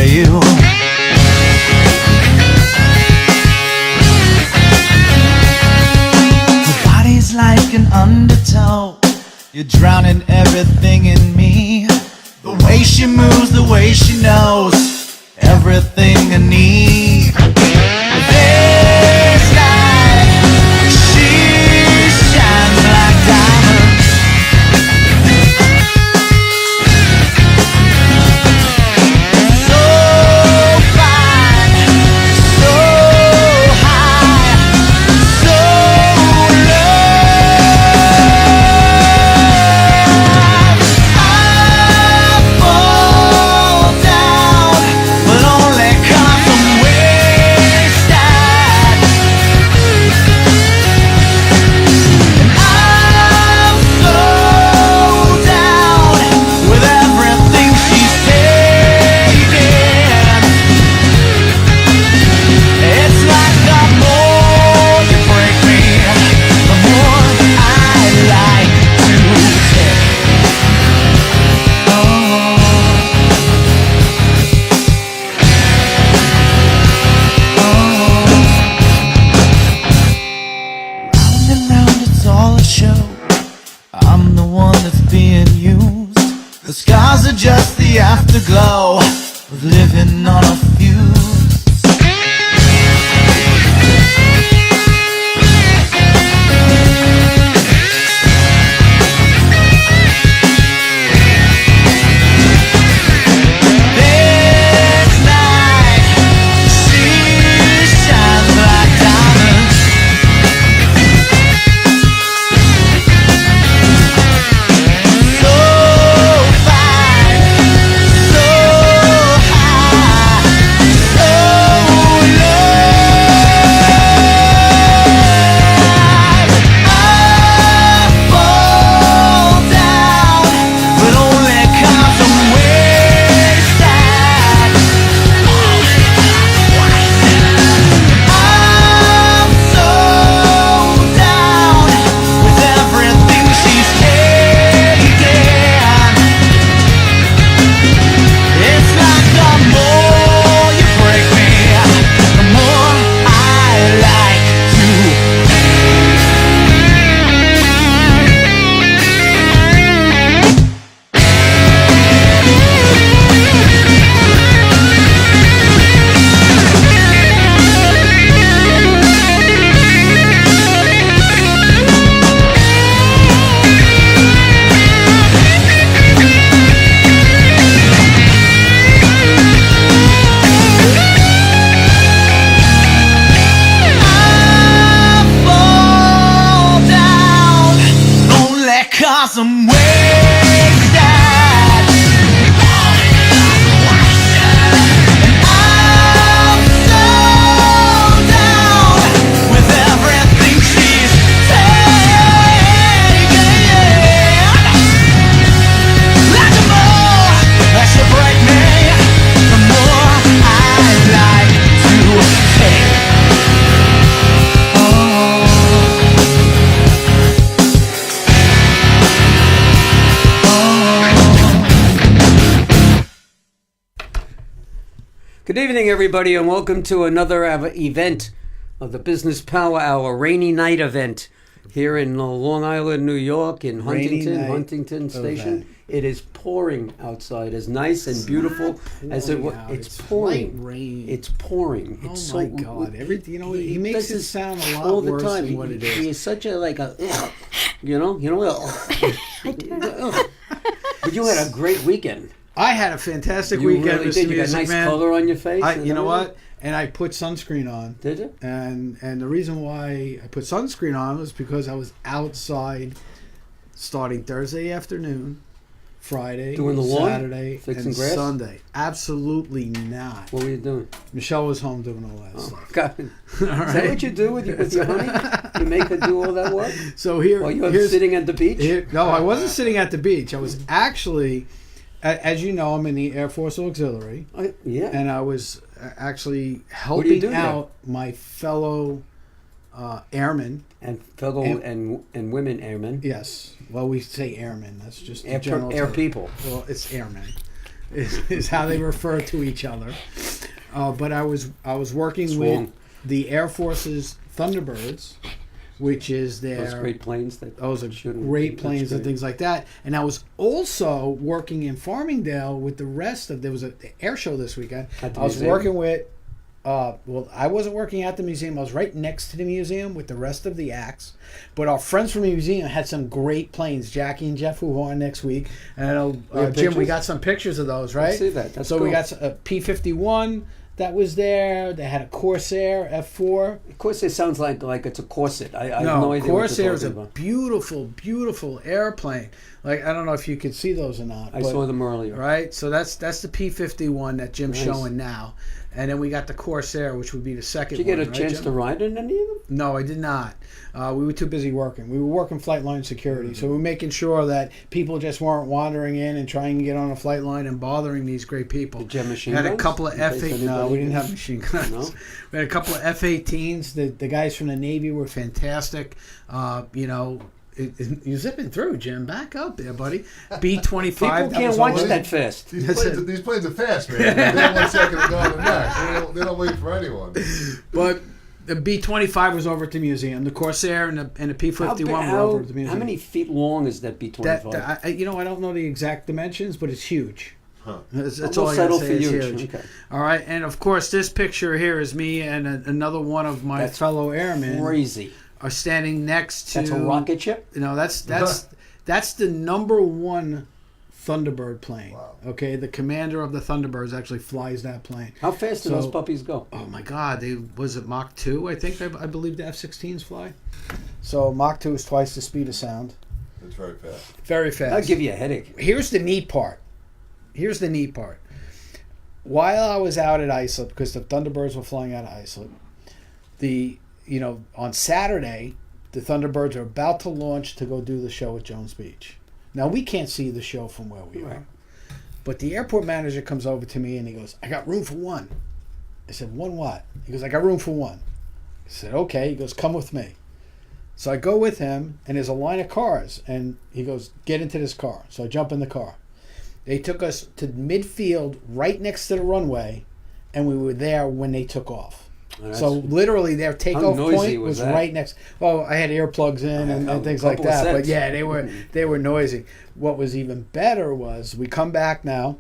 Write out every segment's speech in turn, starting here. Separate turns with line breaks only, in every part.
for you. Your body's like an undertow. You're drowning everything in me. The way she moves, the way she knows everything I need. This night, she shines like diamonds. So fine, so high, so low. I fall down, but only 'cause I'm wasted. And I'm so down with everything she's taking. It's like the more you break me, the more I like to take. Oh. Round and round, it's all a show. I'm the one that's being used. The scars are just the afterglow of living on a fuse. This night, she shines like diamonds. So fine, so high, so low. I fall down, but only 'cause I'm wasted. I'm so down with everything she's taking. It's like the more you break me, the more I like to. I fall down only 'cause I'm wasted. I'm so down with everything she's taking. Like the more that she break me, the more I like to take.
Good evening, everybody, and welcome to another event of the Business Power Hour rainy night event here in Long Island, New York, in
Rainy night
Huntington Station.
event.
It is pouring outside, as nice and beautiful as it was.
pouring out.
It's
It's
pouring.
light rain.
It's pouring.
Oh
It's
my
so,
God! He makes
does
it
this
sound a lot
all the
worse
time.
than what it is.
He is such a you know. But you had a great weekend.
I had a fantastic
You
weekend,
really
Mr.
did. You got
Music
nice
Man.
color on your face.
You know what? And I put sunscreen on.
Did you?
And the reason why I put sunscreen on was because I was outside starting Thursday afternoon, Friday,
Doing the lawn?
Saturday,
Fixing
and
grass?
Sunday. Absolutely not.
What were you doing?
Michelle was home doing all that
Oh,
stuff.
God.
All
Is that
right?
what you do with your honey? You make her do all that work?
So here,
While you're
here's
sitting at the beach?
no, I wasn't sitting at the beach. I was actually, as you know, I'm in the Air Force Auxiliary,
Yeah.
and I was actually
What do you
helping
do there?
out my fellow airmen.
And fellow and women airmen.
Yes, well, we say airmen. That's just the
Air
general
air
term.
people.
Well, it's airmen. is how they refer to each other. But I was working
It's
with
wrong.
the Air Force's Thunderbirds, which is
Those
their
great planes.
those are
shooting.
great
That's
planes and
great.
things like that. And I was also working in Farmingdale with the rest of. There was an air show this weekend.
At the
I was
museum?
working with. Well, I wasn't working at the museum. I was right next to the museum with the rest of the acts. But our friends from the museum had some great planes. Jackie and Jeff, who are on next week, and I know
We have
Jim. We
pictures?
got some pictures of those, right?
see that. That's
so we
cool.
got a P-51 that was there. They had a Corsair F4.
Of course, it sounds like it's a corset. I have no
No,
idea
Corsair
what
is
you're
a
talking about.
beautiful, beautiful airplane. Like I don't know if you could see those or not.
I
but-
saw them earlier.
Right, so that's the P-51 that Jim's
Nice.
showing now, and then we got the Corsair, which would be the second.
Did you get
one,
a
right,
chance
Jim?
to ride in any of them?
No, I did not. We were too busy working. We were working flight line security, so we were making sure that people just weren't wandering in and trying to get on a flight line and bothering these great people.
Did you have machine
We had a
guns?
couple of
In case
F-8. No,
anybody-
we didn't have machine guns.
No?
We had a couple of F-18s. The guys from the Navy were fantastic. You're zipping through, Jim. Back up there, buddy. B-25.
People
that
can't
was
watch
all-
that fast.
These planes are fast, man. They have 1 second to go on the next. They don't wait for anyone.
But the B-25 was over at the museum. The Corsair and the P-51 were over at the museum.
How many feet long is that B-25?
I don't know the exact dimensions, but it's huge.
Huh.
That's
We'll
all I
settle
gotta
for
say. It's
huge.
huge.
Okay.
All right, and of course, this picture here is me and another one of my
That's
fellow airmen
Crazy.
are standing next to.
That's a rocket ship?
You know, that's the number one Thunderbird plane.
Wow.
Okay, the commander of the Thunderbirds actually flies that plane.
How fast do
So-
those puppies go?
Oh my God! Was it Mach 2? I think I believe the F-16s fly. So Mach 2 is twice the speed of sound.
It's very fast.
Very fast.
That'll give you a headache.
Here's the neat part. While I was out at Islip, because the Thunderbirds were flying out of Islip, on Saturday, the Thunderbirds are about to launch to go do the show at Jones Beach. Now we can't see the show from where we
Right.
are, but the airport manager comes over to me and he goes, "I got room for one." I said, "One what?" He goes, "I got room for one." I said, "Okay." He goes, "Come with me." So I go with him, and there's a line of cars, and he goes, "Get into this car." So I jump in the car. They took us to midfield right next to the runway, and we were there when they took off.
Oh,
So literally their takeoff
noisy
point
was
was
that?
right next. Well, I had earplugs in and
a
things like
couple of
that. But
sets.
yeah, they were noisy. What was even better was we come back now,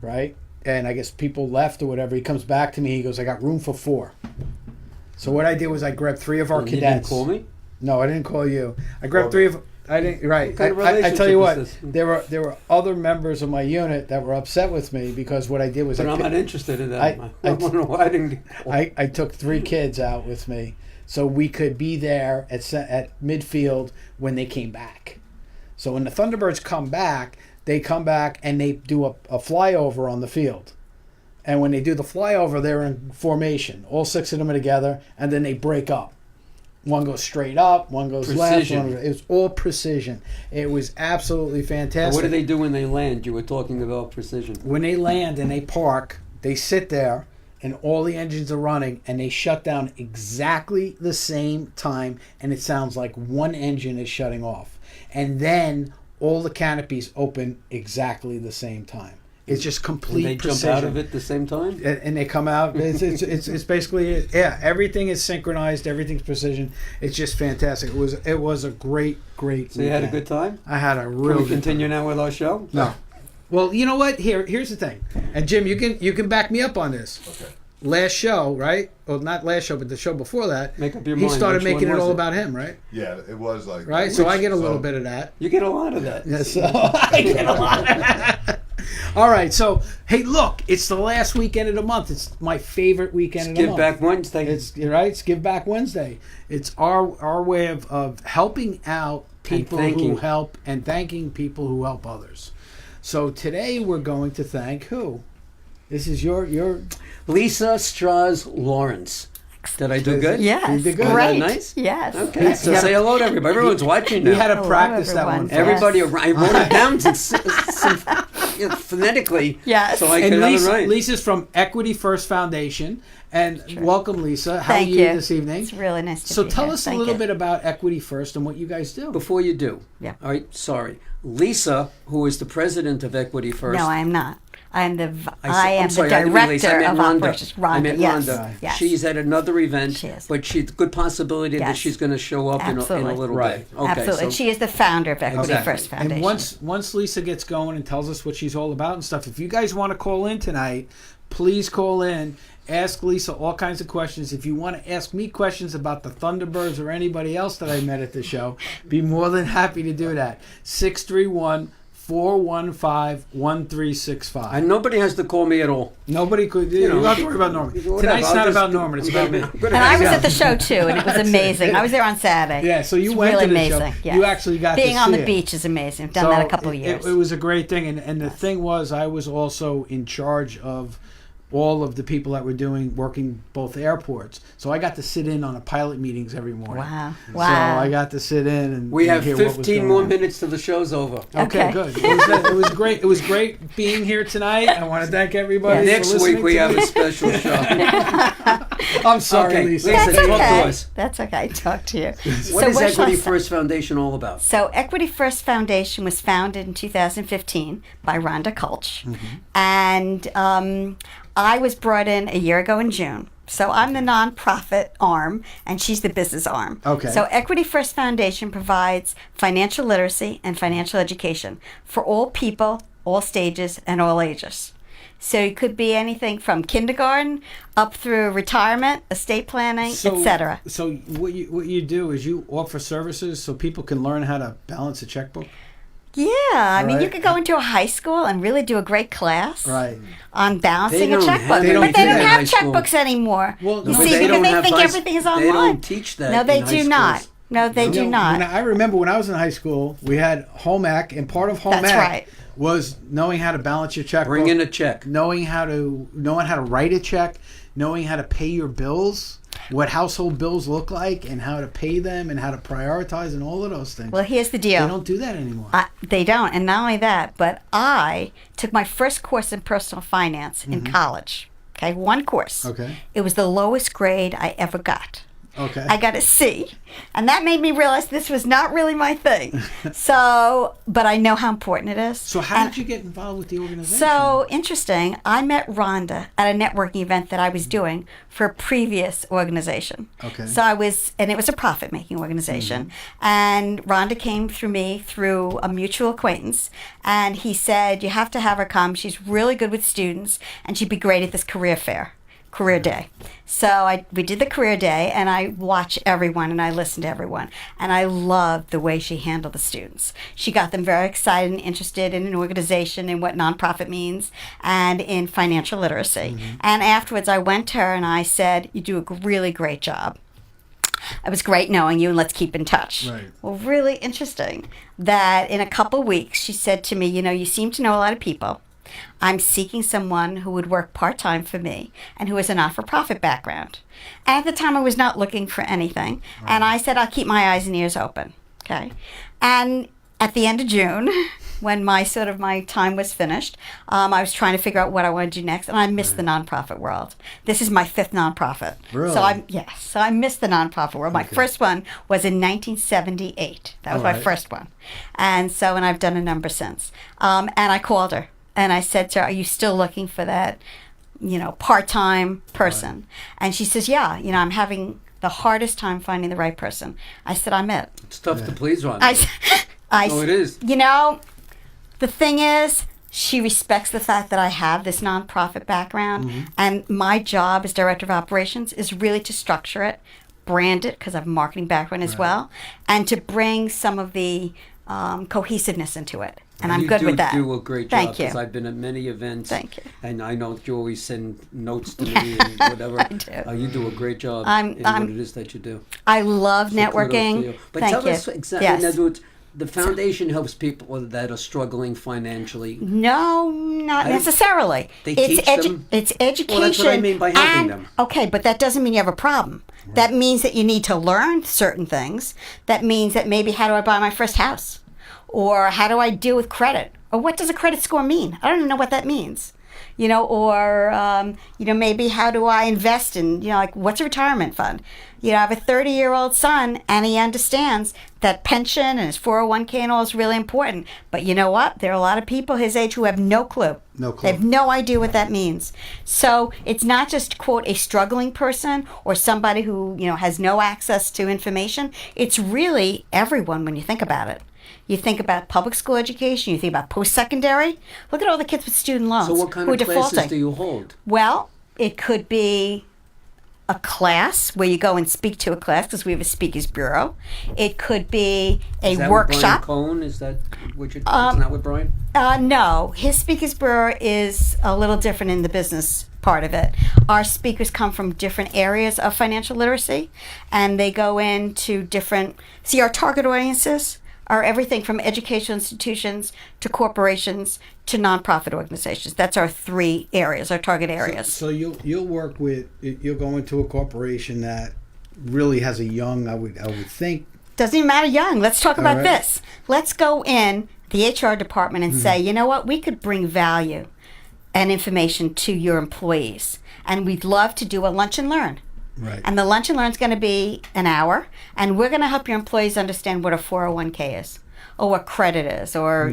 right? And I guess people left or whatever. He comes back to me. He goes, "I got room for 4." So what I did was I grabbed 3 of our
You
cadets.
didn't call me?
No, I didn't call you. I grabbed 3 of. I didn't. Right.
What kind of
I tell
relationship
you
is
what.
this?
There were other members of my unit that were upset with me because what I did was
But I'm
I
not interested in that.
I-
I want to know why I didn't get called.
I took 3 kids out with me so we could be there at midfield when they came back. So when the Thunderbirds come back, they come back and they do a flyover on the field. And when they do the flyover, they're in formation. All 6 of them are together, and then they break up. One goes straight up, one goes
Precision.
left. It was all precision. It was absolutely fantastic.
What do they do when they land? You were talking about precision.
When they land and they park, they sit there and all the engines are running and they shut down exactly the same time, and it sounds like one engine is shutting off. And then all the canopies open exactly the same time. It's just complete
They
precision.
jump out of it at the same time?
And they come out. It's basically, yeah, everything is synchronized. Everything's precision. It's just fantastic. It was a great
So you had a
weekend.
good time?
I had a
Can
real
we
good
continue now with our show?
No. Well, you know what? Here's the thing. And Jim, you can back me up on this.
Okay.
Last show, right? Well, not last show, but the show before that.
Make up your
he
mind.
started
Which
making
one
it
was
all about him, right?
Yeah, it was like
Right. So I get a
So-
little bit of that.
You get a lot of that.
Yeah, so I get a lot of that. All right. So hey, look, it's the last weekend of the month. It's my favorite weekend of the
Give
month.
back Wednesday.
It's right. It's Give Back Wednesday. It's our way of helping out people who
thanking.
help and thanking people who help others. So today we're going to thank who? This is your
Lisa Strauss Lawrence. Did I do good?
Yes,
You did good.
great.
Nice?
Yes.
Okay, so say hello to everybody. Everyone's watching
We
now.
had to
Hello,
practice that
everyone.
one.
Everybody,
Yes.
I wrote it down phonetically.
Yes.
So I
And
can have it
Lisa,
right.
Lisa's from Equity First Foundation. And welcome, Lisa. How
Thank
are you
you.
this evening?
It's really nice to
So
be
tell
here.
us a
Thank
little
you.
bit about Equity First and what you guys do.
Before you do.
Yeah.
All right, sorry. Lisa, who is the president of Equity First.
No, I am not.
I'm
the
sorry, I didn't realize. I
director
meant
of
Rhonda.
operations.
I
Rhonda,
meant
yes.
Rhonda.
Yes.
She's at another event,
She is.
but she's good possibility that
Yes.
she's going to show up in a
Absolutely.
little
Right.
bit. Okay,
Absolutely.
so
And she is the founder of Equity
Exactly.
First Foundation.
And once Lisa gets going and tells us what she's all about and stuff, if you guys want to call in tonight, please call in. Ask Lisa all kinds of questions. If you want to ask me questions about the Thunderbirds or anybody else that I met at the show, be more than happy to do that. 631-415-1365.
and nobody has to call me at all.
Nobody could. You don't have to worry about Norman.
Whatever,
Tonight's
I'll
not
just-
about Norman. It's about me.
And I was at the show too, and it was amazing. I was there on Saturday.
Yeah, so you
It's
went
really
to the
amazing.
show.
Yes.
You actually got
being
to
on
see
the
it.
beach is amazing. I've done that a couple of years.
It was a great thing, and the thing was, I was also in charge of all of the people that were working both airports. So I got to sit in on the pilot meetings every morning.
Wow.
So
Wow.
I got to sit in and
We have
hear what was
15
going
more
on.
minutes till the show's over.
Okay,
Okay.
good. It was great. It was great being here tonight. I want to thank everybody.
Yes.
for
Next
listening
week we
to
have
me.
a special show.
I'm sorry,
Okay,
Lisa.
Lisa,
That's
talk to
okay.
us.
That's okay. Talk to you.
What is
shall
Equity
I say?
First Foundation all about?
So, Equity First Foundation was founded in 2015 by Rhonda Kulch. And I was brought in a year ago in June. So, I'm the nonprofit arm, and she's the business arm.
Okay.
So, Equity First Foundation provides financial literacy and financial education for all people, all stages, and all ages. So, it could be anything from kindergarten up through retirement, estate planning, etc.
So what you do is you offer services so people can learn how to balance a checkbook.
Yeah, I mean, you
Right.
could go into a high school and really do a great class
Right.
on balancing
They
a
don't
checkbook.
have
They don't
But they
do
don't
that in
have
high school.
checkbooks anymore.
Well,
you
no,
see,
but they
because
don't
they
have
think
high-
everything is online.
They don't teach that.
No, they
in high
do
schools.
not. No, they do not.
I remember when I was in high school, we had home ec, and part of home
That's
ec
right.
was knowing how to balance your checkbook,
Bring in a check.
knowing how to write a check, knowing how to pay your bills, what household bills look like, and how to pay them, and how to prioritize, and all of those things.
Well, here's the
They
deal.
don't do that anymore.
They don't. And not only that, but I took my first course in personal finance in college. Okay, one course.
Okay.
It was the lowest grade I ever got.
Okay.
I got a C. And that made me realize this was not really my thing. But I know how important it is.
So how
And-
did you get involved with the organization?
So interesting. I met Rhonda at a networking event that I was doing for a previous organization.
Okay.
So and it was a profit making organization. And Rhonda came through me through a mutual acquaintance. And he said, you have to have her come. She's really good with students and she'd be great at this career day. So we did the career day, and I watched everyone and I listened to everyone, and I loved the way she handled the students. She got them very excited and interested in an organization and what nonprofit means and in financial literacy. And afterwards I went to her and I said, you do a really great job. It was great knowing you, and let's keep in touch.
Right.
Well, really interesting that in a couple weeks she said to me, you seem to know a lot of people. I'm seeking someone who would work part-time for me and who has a not-for-profit background. And at the time, I was not looking for anything. Right. And I said, I'll keep my eyes and ears open. Okay. And at the end of June, when my time was finished, I was trying to figure out what I wanted to do next, and I missed the nonprofit world. This is my fifth nonprofit.
Really?
So I missed the nonprofit world. My first one was in 1978. That was my first one. And I've done a number since. And I called her. And I said to her, are you still looking for that, part-time person? Right. And she says, yeah, I'm having the hardest time finding the right person. I said, I'm it.
It's tough to please Rhonda.
It
is.
The thing is, she respects the fact that I have this nonprofit background. And my job as director of operations is really to structure it, brand it, because I have a marketing background as well, and to bring some of the cohesiveness into it. And I'm good with that.
You do a great job.
Thank you.
Because I've been at many events.
Thank you.
And I know you always send notes to me and whatever.
I do.
You do a great job in what it is that you do.
I love
So kudos to
networking.
you. But
Thank
tell
you.
us exactly.
Yes.
In other words, the foundation helps people that are struggling financially.
No, not necessarily.
They teach them?
It's education.
Well, that's what I mean by helping them.
Okay, but that doesn't mean you have a problem. Right. That means that you need to learn certain things. That means that maybe how do I buy my first house? Or how do I deal with credit? Or what does a credit score mean? I don't even know what that means. or maybe how do I invest in, like what's a retirement fund? I have a 30-year-old son, and he understands that pension and his 401k and all is really important. But you know what? There are a lot of people his age who have no clue.
No clue.
They have no idea what that means. So it's not just, quote, a struggling person or somebody who, has no access to information. It's really everyone when you think about it. You think about public school education, you think about post-secondary. Look at all the kids with student loans
So what kind
who
of
are
classes
defaulting.
do you hold?
Well, it could be a class where you go and speak to a class because we have a speakers bureau. It could be a
Is that
workshop.
with Brian Cohen? Is that what it's not with Brian?
No, his speakers bureau is a little different in the business part of it. Our speakers come from different areas of financial literacy, and they go into different. See, our target audiences are everything from educational institutions to corporations to nonprofit organizations. That's our 3 areas, our target areas.
So you'll work with, you'll go into a corporation that really has a young, I would think.
Doesn't even matter young. Let's talk about
right.
this. Let's go in the HR department and say, you know what, we could bring value and information to your employees. And we'd love to do a lunch and learn.
Right.
And the lunch and learn is going to be an hour, and we're going to help your employees understand what a 401k is, or what credit is, or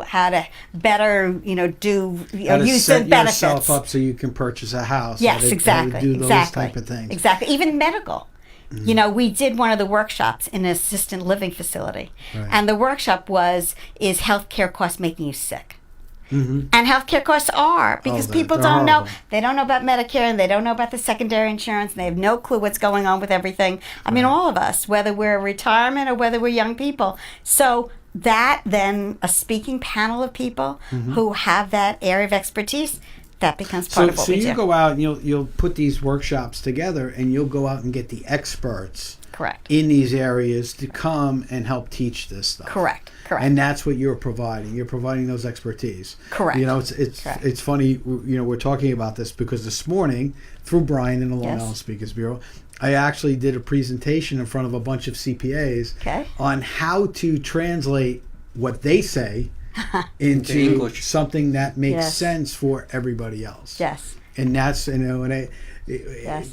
how to better do
How to
use
set
the benefits.
yourself up so you can purchase a house.
Yes,
how to
exactly.
do
exactly.
those type of things.
Exactly. Even medical. We did one of the workshops in an assisted living facility,
Right.
and the workshop is healthcare costs making you sick?
Mm-hmm.
And healthcare costs are because people
they're
don't know.
horrible.
They don't know about Medicare, and they don't know about the secondary insurance, and they have no clue what's going on with everything. I mean, all of us, whether we're retirement or whether we're young people. So that then a speaking panel of people who have that area of expertise, that becomes part of what
so
we
you
do.
go out and you'll put these workshops together, and you'll go out and get the experts
Correct.
in these areas to come and help teach this stuff.
Correct.
And that's what you're providing. You're providing those expertise.
Correct.
It's
Correct.
it's funny. We're talking about this because this morning, through Brian in the Long
Yes.
Island Speakers Bureau, I actually did a presentation in front of a bunch of CPAs
Okay.
on how to translate what they say into
English.
something that makes
Yes.
sense for everybody else.
Yes.
And that's
Yes.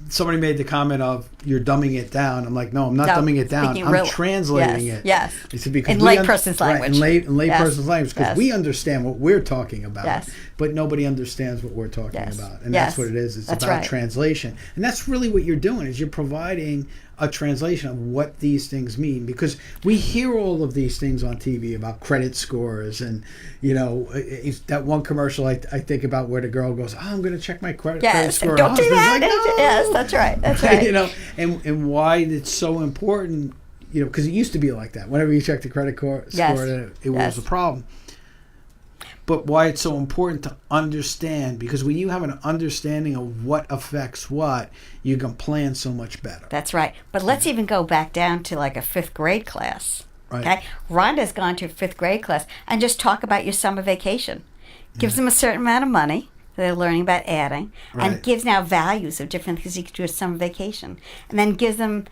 somebody made the comment of you're dumbing it down. I'm like, no, I'm not
No,
dumbing it down.
speaking
I'm
real-
translating
yes,
it.
yes.
It's because
In
we
layperson's language.
Right, in layperson's
Yes,
language, because
yes.
we understand what we're talking about,
Yes.
but nobody understands what we're talking
Yes,
about, and
yes.
that's what it is. It's
That's
about
right.
translation, and that's really what you're doing. Is you're providing a translation of what these things mean, because we hear all of these things on TV about credit scores, and it's that one commercial I think about where the girl goes, "Oh, I'm going to check my credit
Yes.
score."
Don't
And
do
the
that.
husband's like, "No."
Yes, that's right. That's right.
And why it's so important, because it used to be like that. Whenever you check the credit score,
Yes.
it
Yes.
was a problem. But why it's so important to understand, because when you have an understanding of what affects what, you can plan so much better.
That's right. But let's even go back down to like a 5th grade class.
Right.
Okay. Rhonda's gone to a 5th grade class and just talk about your summer vacation. Gives them a certain amount of money that they're learning about adding,
Right.
and gives now values of different things you could do a summer vacation, and then gives them,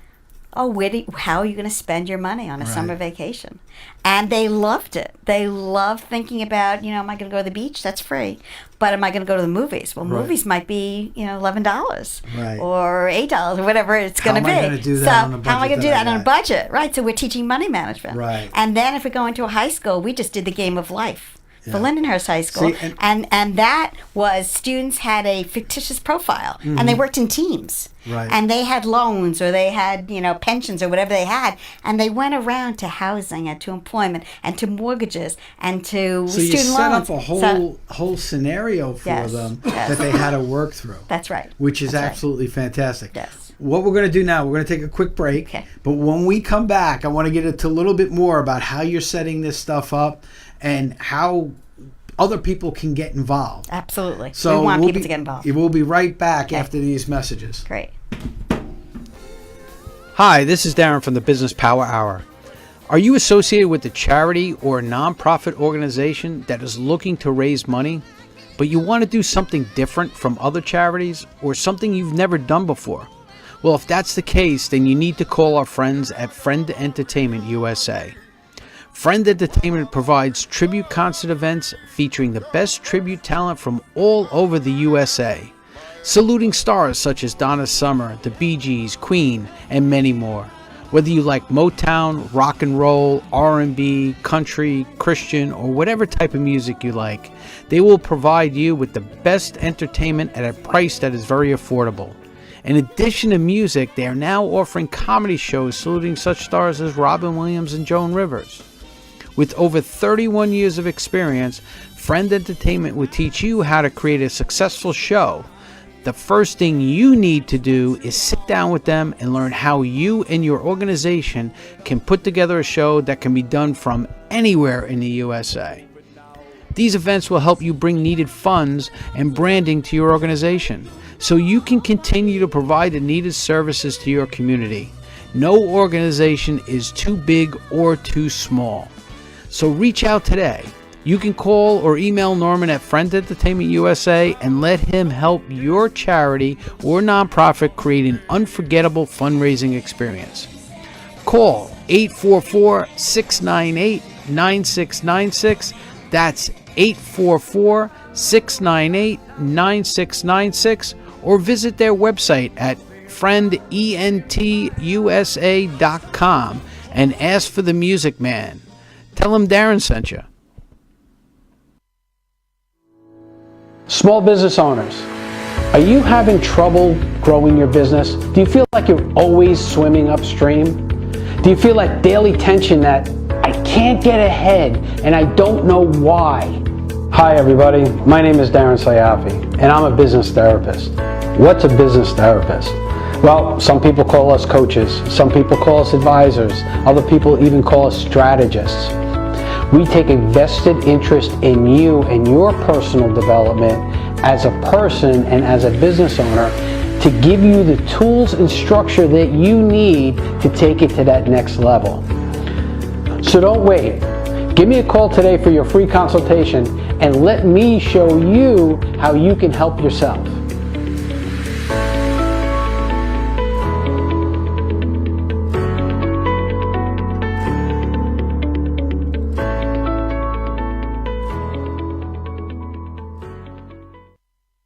how are you going to spend your money on a
Right.
summer vacation? And they loved it. They loved thinking about, am I going to go to the beach? That's free. But am I going to go to the movies? Well,
Right.
movies might be, $11
Right.
or $8 or whatever it's going to be.
How am I gonna do that
so
on a
how am I
budget
going to do
that I
that on a
got?
budget? Right. So we're teaching money management.
Right.
And then if we go into a high school, we just did the game of life. For
Yeah.
Lindenhurst High School,
See,
and that was students had a fictitious profile, and they worked in teams,
Right.
and they had loans or they had pensions or whatever they had, and they went around to housing and to employment and to mortgages and to
So you
student
set
loans.
up a
So-
whole scenario for
Yes,
them
yes.
that they had to work through.
That's right.
Which is
That's right.
absolutely fantastic.
Yes.
What we're going to do now, we're going to take a quick break.
Okay.
But when we come back, I want to get into a little bit more about how you're setting this stuff up and how other people can get involved.
Absolutely.
So
we want
we'll
people
be,
to get involved.
We'll be right back
Okay.
after these messages.
Great.
Hi, this is Darren from the Business Power Hour. Are you associated with a charity or a nonprofit organization that is looking to raise money, but you want to do something different from other charities or something you've never done before? Well, if that's the case, then you need to call our friends at Friend Entertainment USA. Friend Entertainment provides tribute concert events featuring the best tribute talent from all over the USA, saluting stars such as Donna Summer, the Bee Gees, Queen, and many more. Whether you like Motown, rock and roll, R&B, country, Christian, or whatever type of music you like, they will provide you with the best entertainment at a price that is very affordable. In addition to music, they are now offering comedy shows saluting such stars as Robin Williams and Joan Rivers. With over 31 years of experience, Friend Entertainment will teach you how to create a successful show. The first thing you need to do is sit down with them and learn how you and your organization can put together a show that can be done from anywhere in the USA. These events will help you bring needed funds and branding to your organization so you can continue to provide the needed services to your community. No organization is too big or too small. So reach out today. You can call or email Norman at Friend Entertainment USA and let him help your charity or nonprofit create an unforgettable fundraising experience. Call 844-698-9696. That's 844-698-9696, or visit their website at friendentusa.com and ask for the Music Man. Tell him Darren sent you. Small business owners, are you having trouble growing your business? Do you feel like you're always swimming upstream? Do you feel that daily tension that I can't get ahead and I don't know why? Hi everybody, my name is Darren Sayafi and I'm a business therapist. What's a business therapist? Well, some people call us coaches, some people call us advisors, other people even call us strategists. We take a vested interest in you and your personal development as a person and as a business owner to give you the tools and structure that you need to take it to that next level. So don't wait. Give me a call today for your free consultation and let me show you how you can help yourself.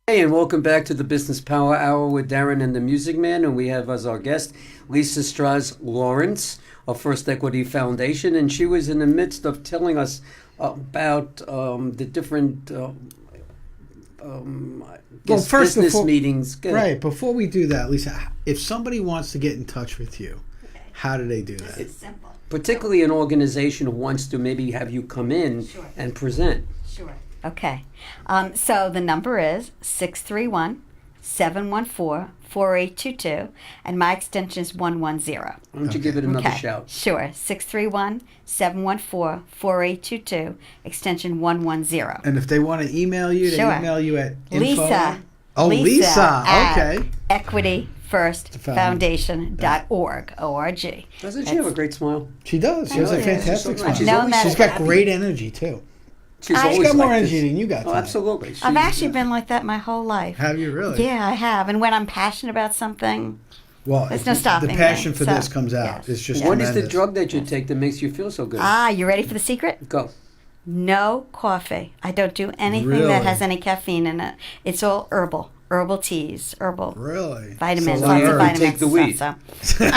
Hey, and welcome back to the Business Power Hour with Darren and the Music Man, and we have as our guest Lisa Strauss Lawrence of First Equity Foundation, and she was in the midst of telling us about the different business meetings.
Right, before we do that, Lisa, if somebody wants to get in touch with you, how do they do that?
It's simple.
Particularly an organization who wants to maybe have you come in and present.
Sure. Okay. So the number is 631-714-4822, and my extension is 110.
Why don't you give it another shout?
Sure. 631-714-4822, extension 110.
And if they want to email you, they email you at
Lisa.
Lisa. Okay.
EquityFirstFoundation.org. O-R-G.
Doesn't she have a great smile?
She does. She has a fantastic smile.
She's
got great energy, too.
She's
She's
always
got more
like
energy
this.
than you got.
Oh, absolutely.
I've actually been like that my whole life.
Have you really?
Yeah, I have. And when I'm passionate about something,
well,
there's no stopping
the passion
me.
for this comes out.
Yes.
It's just
What
tremendous.
is the drug that you take that makes you feel so good?
You ready for the secret?
Go.
No coffee. I don't do anything
Really?
that has any caffeine in it. It's all herbal teas, herbal
Really?
vitamins,
So
lots of
herb.
vitamins.
Take the
and
weed.
stuff, so.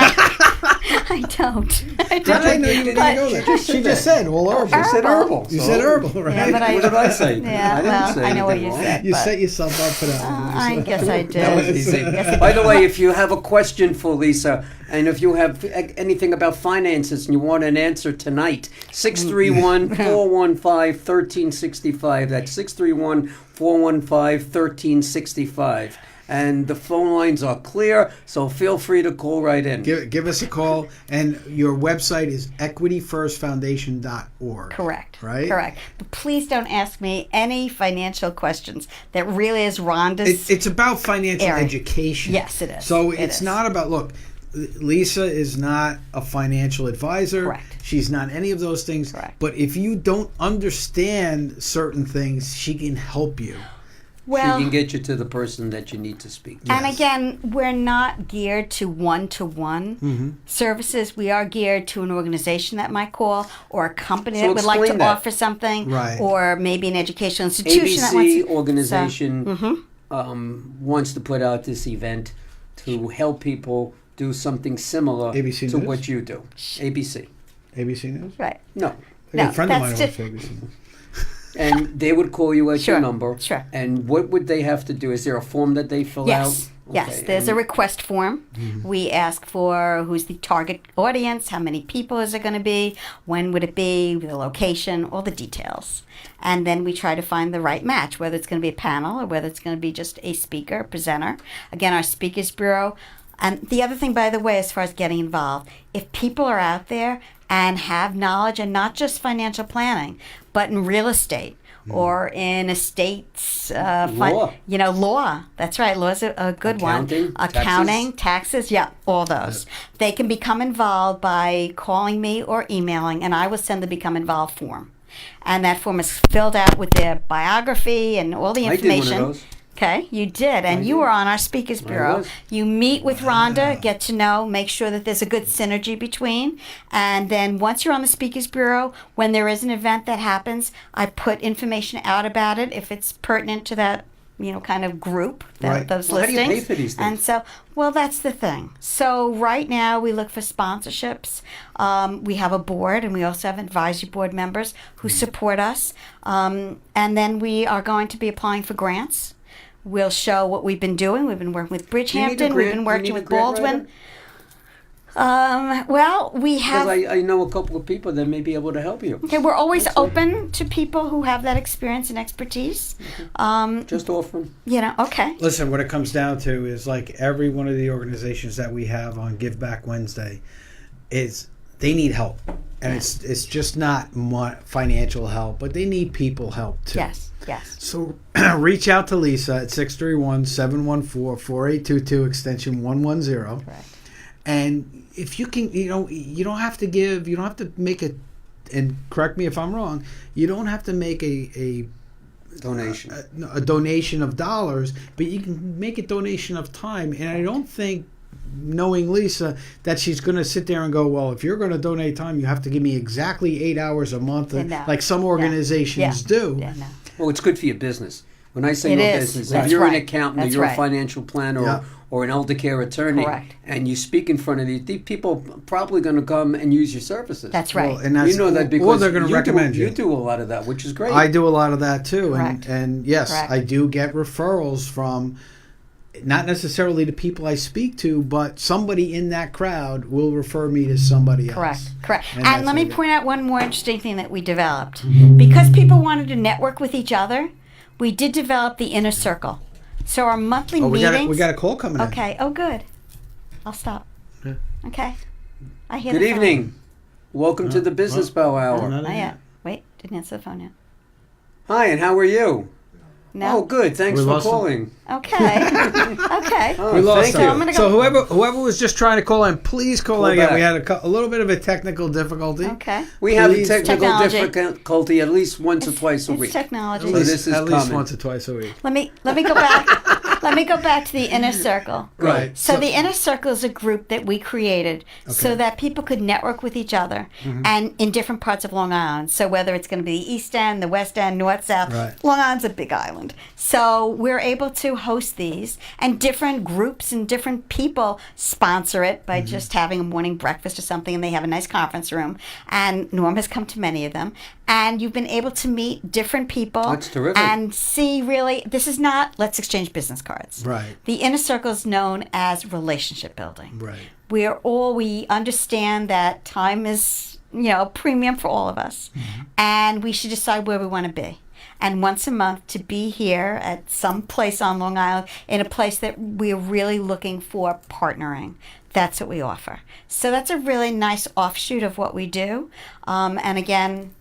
I don't.
I didn't know you were going to go there. She just said, well, herbal.
You said herbal.
You
so-
said herbal, right?
Yeah, but
What did I say?
Yeah,
I didn't
well,
say
I know what
anything
you
wrong.
said.
You
but,
set yourself up for that.
I guess I did.
That was easy. By the way, if you have a question for Lisa, and if you have anything about finances and you want an answer tonight, 631-415-1365. That's 631-415-1365. And the phone lines are clear, so feel free to call right in.
Give us a call, and your website is equityfirstfoundation.org.
Correct.
Right?
Correct. But please don't ask me any financial questions. That really is Rhonda's.
It's about financial
area.
education.
Yes, it is.
So
It
it's
is.
not about, look, Lisa is not a financial advisor.
Correct.
She's not any of those things.
Correct.
But if you don't understand certain things, she can help you.
Well,
she can get you to the person that you need to speak to.
and again, we're not geared to one-to-one services. We are geared to an organization that might call, or a company
So
that would like to
explain that.
offer something,
Right.
or maybe an educational institution that wants
ABC
to.
organization wants to put out this event to help people do something similar
ABC
to
News?
what you do. ABC.
ABC News?
Right.
No.
I got
No,
a friend of mine
that's
who works
just-
for ABC News.
And they would call you at
Sure,
your number.
sure.
And what would they have to do? Is there a form that they fill
Yes,
out?
yes.
Okay,
There's a
and-
request form. We ask for who's the target audience, how many people is it going to be, when would it be, the location, all the details. And then we try to find the right match, whether it's going to be a panel or whether it's going to be just a speaker, presenter. Again, our Speakers Bureau. And the other thing, by the way, as far as getting involved, if people are out there and have knowledge, and not just financial planning, but in real estate or in estates,
Law.
law. That's right. Law's a good
Accounting,
one. Accounting, taxes, yeah, all those. They can become involved by calling me or emailing, and I will send the Become Involved form. And that form is filled out with their biography and all the
I did one of
information.
those.
Okay, you did, and you were on our Speakers Bureau.
was.
You meet with Rhonda, get to know, make sure that there's a good synergy between, and then once you're on the Speakers Bureau, when there is an event that happens, I put information out about it if it's pertinent to that, kind of group,
Right.
those
Well, how do you
listings.
pay for these things?
And so, well, that's the thing. So right now we look for sponsorships. We have a board, and we also have advisory board members who support us. And then we are going to be applying for grants. We'll show what we've been doing. We've been working with
Do you need a
Bridgehampton. We've
grant-
been
you
working
need a
with
grant
Baldwin. Well, we have.
Because I know a couple of people that may be able to help you.
Okay, we're always open to people who have that experience and expertise.
Just offering.
Okay.
Listen, what it comes down to is like every one of the organizations that we have on Give Back Wednesday is they need help. And it's just not financial help, but they need people help too.
Yes. Yes.
So reach out to Lisa at 631-714-4822 extension 110.
Correct.
And if you can, you don't have to give, you don't have to make a, and correct me if I'm wrong, you don't have to make a
Donation.
a donation of dollars, but you can make a donation of time. And I don't think, knowing Lisa, that she's going to sit there and go, well, if you're going to donate time, you have to give me exactly 8 hours a month,
No.
like some organizations do.
Yeah, no.
Well, it's good for your business. When I say
It
your
is.
business,
That's
if you're
right.
an accountant
That's
or you're
right.
a financial planner
Yeah.
or an elder care attorney,
Correct.
and you speak in front of these people, are probably going to come and use your services.
That's right.
Well, and that's,
You know that because
or they're going to
you
recommend
do,
you.
You do a lot of that, which is great.
I do a lot of that too,
Correct.
and yes,
Correct.
I do get referrals from not necessarily the people I speak to, but somebody in that crowd will refer me to somebody else.
Correct.
And
And
that's
let me
what I-
point out one more interesting thing that we developed. Because people wanted to network with each other, we did develop the inner circle. So our monthly
Oh,
meetings.
we got a call coming in.
Okay. Oh, good. I'll stop.
Yeah.
Okay. I hear
Good
the phone.
evening. Welcome to the Business Power Hour.
Not
Not
yet.
yet. Wait. Didn't answer the phone yet.
Hi, and how are you?
No.
Oh, good. Thanks
We
for
lost him.
calling.
Okay. Okay.
Oh,
We lost
thank
him.
you.
So I'm gonna
So
go-
whoever was just trying to call in, please call in again.
back.
We had a little bit of a technical difficulty.
Okay.
We have a
Please.
technical
Technology.
difficulty at least once or twice a
It's
week.
technology.
At least,
this is
at least
coming.
once or twice a week.
Let me go back. Let me go back to the inner circle.
Right.
So the inner circle is a group that we created so that people could network with each other and in different parts of Long Island. So whether it's going to be the East End, the West End, North, South,
Right.
Long Island's a big island. So we're able to host these, and different groups and different people sponsor it by just having a morning breakfast or something, and they have a nice conference room. And Norm has come to many of them. And you've been able to meet different people
That's terrific.
and see really, this is not let's exchange business cards.
Right.
The inner circle is known as relationship building.
Right.
We understand that time is, premium for all of us. And we should decide where we want to be. And once a month to be here at some place on Long Island, in a place that we're really looking for partnering. That's what we offer. So that's a really nice offshoot of what we do. And again,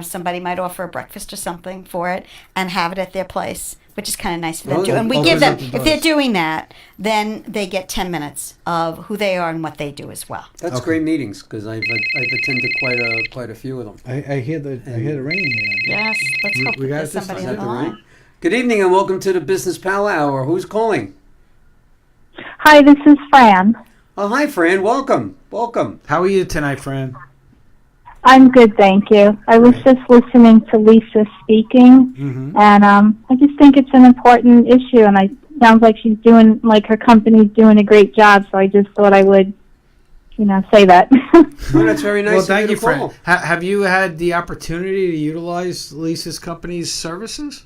somebody might offer a breakfast or something for it and have it at their place, which is kind of nice for them
Oh,
too. And we
oh,
give them,
there's
if they're doing that, then they get 10 minutes of who they are and what they do as well.
That's
Okay.
great meetings because I've attended quite a few of them.
I hear the rain here.
Yes, let's hope
we got
there's
it this
somebody
time.
on the
Is that the
line.
rain? Good evening and welcome to the Business Power Hour. Who's calling?
Hi, this is Fran.
Oh, hi, Fran. Welcome. Welcome.
How are you tonight, Fran?
I'm good, thank you. I was just listening to Lisa speaking, and I just think it's an important issue, and it sounds like she's doing, like her company's doing a great job, so I just thought I would, say that.
Oh, that's very nice
Well,
of
thank
you
you,
to
Fran.
call.
Have you had the opportunity to utilize Lisa's company's services?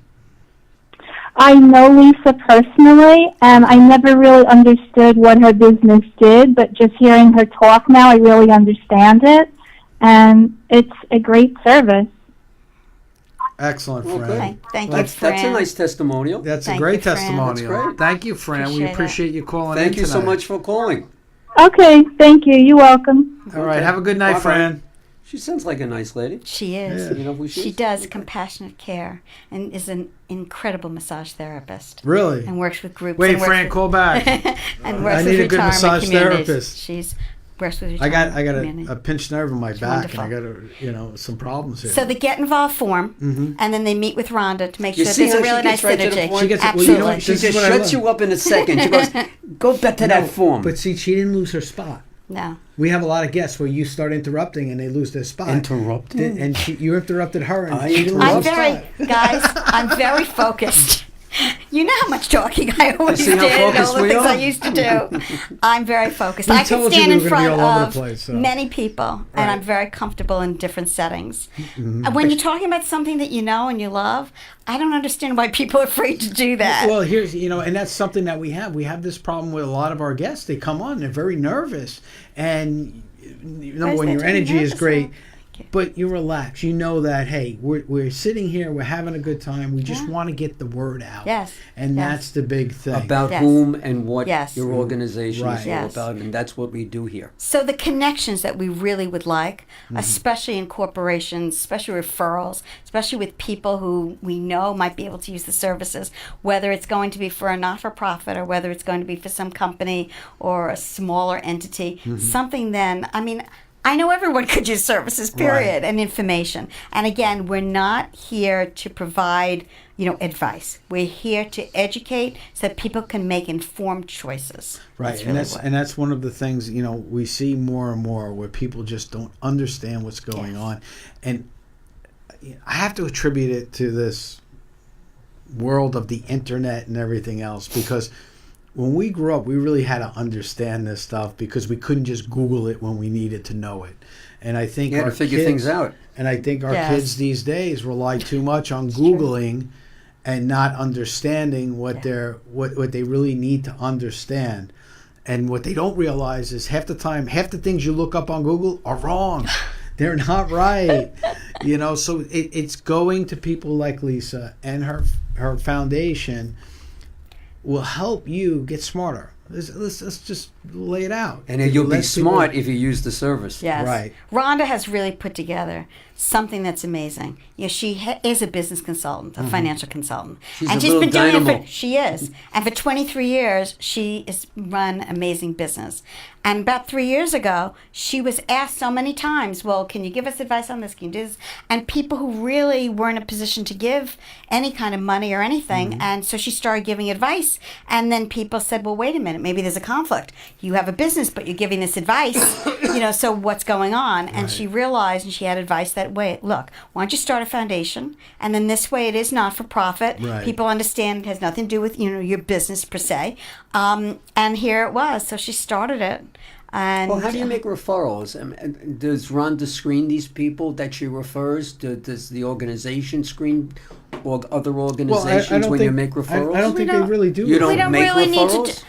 I know Lisa personally, and I never really understood what her business did, but just hearing her talk now, I really understand it, and it's a great service.
Excellent,
Well,
Fran.
good.
Thank you,
That's
Fran.
a nice testimonial.
That's
Thank
a great
you, Fran.
testimonial.
That's great.
Thank you, Fran. We
Appreciate it.
appreciate you calling
Thank
in
you so
tonight.
much for calling.
Okay, thank you. You're welcome.
All right.
Okay.
Have a good night,
Bye-bye.
Fran.
She sounds like a nice lady.
She is.
Yeah.
You know who she
She
is?
does compassionate care and is an incredible massage therapist.
Really?
And works with groups.
Wait,
and works
Fran,
with-
call back.
and works
I
with
need a good
retirement
massage
communities.
therapist.
She's works with
I
retirement
got
communities.
a pinched nerve in my back,
wonderful.
and I got some problems here.
So they get involved form, and then they meet with Rhonda to make
You
sure
see
there's a
how she
really nice
gets right to the
synergy.
point?
She gets- well, you
Absolutely.
know what,
She
This is
just
what I
shuts
love.
you up in a second. She goes, go back to that form.
But see, she didn't lose her spot.
No.
We have a lot of guests where you start interrupting and they lose their spot.
Interrupting?
And you interrupted her, and
I
she didn't lose
I'm
her
very,
spot.
guys, I'm very focused. You know how much talking I always
see
did
how
and all
focused
the
we
things
are?
I used to do. I'm very focused.
We
I can
told you
stand
we
in
were gonna be
front
all over the
of
place, so.
many people, and I'm very comfortable in different settings. And when you're talking about something that you know and you love, I don't understand why people are afraid to do that.
Well, here's and that's something that we have. We have this problem with a lot of our guests. They come on, they're very nervous, and number
Why
one,
is
your
that
energy is
nervous?
great,
Thank you.
but you relax. You know that hey, we're sitting here, we're having a good time. We just
Yeah.
want to get the word out.
Yes,
and
yes.
that's the big thing.
about
Yes.
whom and what
Yes.
your organization
Right.
is all
Yes.
about, and that's what we do here.
So the connections that we really would like, especially in corporations, especially referrals, especially with people who we know might be able to use the services, whether it's going to be for a not-for-profit or whether it's going to be for some company or a smaller entity, something then, I mean, I know everyone could use services, period, and information. And again, we're not here to provide, advice. We're here to educate so that people can make informed choices.
Right,
That's
and
really
that's
what-
and that's one of the things we see more and more where people just don't understand what's going
Yes.
on, and I have to attribute it to this world of the internet and everything else, because when we grew up, we really had to understand this stuff because we couldn't just Google it when we needed to know it, and I think
You had
our
to figure
kids,
things out.
and I think our
Yes.
kids these days rely too much on Googling and not understanding what what they really need to understand. And what they don't realize is half the time, half the things you look up on Google are wrong. They're not right. So it's going to people like Lisa, and her foundation will help you get smarter. Let's just lay it out.
And then you'll be
Let people-
smart if you use the service.
Yes.
Right.
Rhonda has really put together something that's amazing. She is a business consultant, a financial consultant.
She's
and
a
she's
little
been doing it
dynamo.
for, she is. And for 23 years, she has run amazing business. And about 3 years ago, she was asked so many times, well, can you give us advice on this? Can you do this? And people who really weren't in a position to give any kind of money or anything. And so she started giving advice. And then people said, well, wait a minute, maybe there's a conflict. You have a business, but you're giving this advice, so what's going on? And she realized, and she had advice that way, look, why don't you start a foundation? And then this way it is not for profit.
Right.
People understand it has nothing to do with, your business per se. And here it was. So she started it. And
Well, how do you make referrals? Does Rhonda screen these people that she refers? Does the organization screen or other organizations when you make referrals?
I don't
We
think they
don't-
really do.
You don't
we don't
make
really need to
referrals?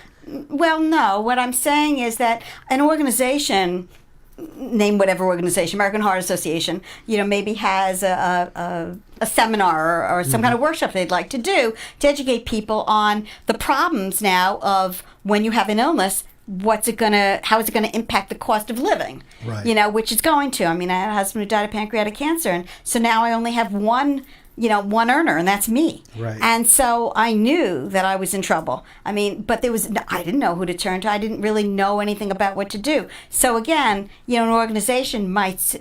well, no. What I'm saying is that an organization, name whatever organization, American Heart Association, maybe has a seminar or some kind of workshop they'd like to do to educate people on the problems now of when you have an illness. How is it going to impact the cost of living?
Right.
Which it's going to. I mean, I had a husband who died of pancreatic cancer, and so now I only have one one earner, and that's me.
Right.
And so I knew that I was in trouble. I mean, but I didn't know who to turn to. I didn't really know anything about what to do. So again, an organization might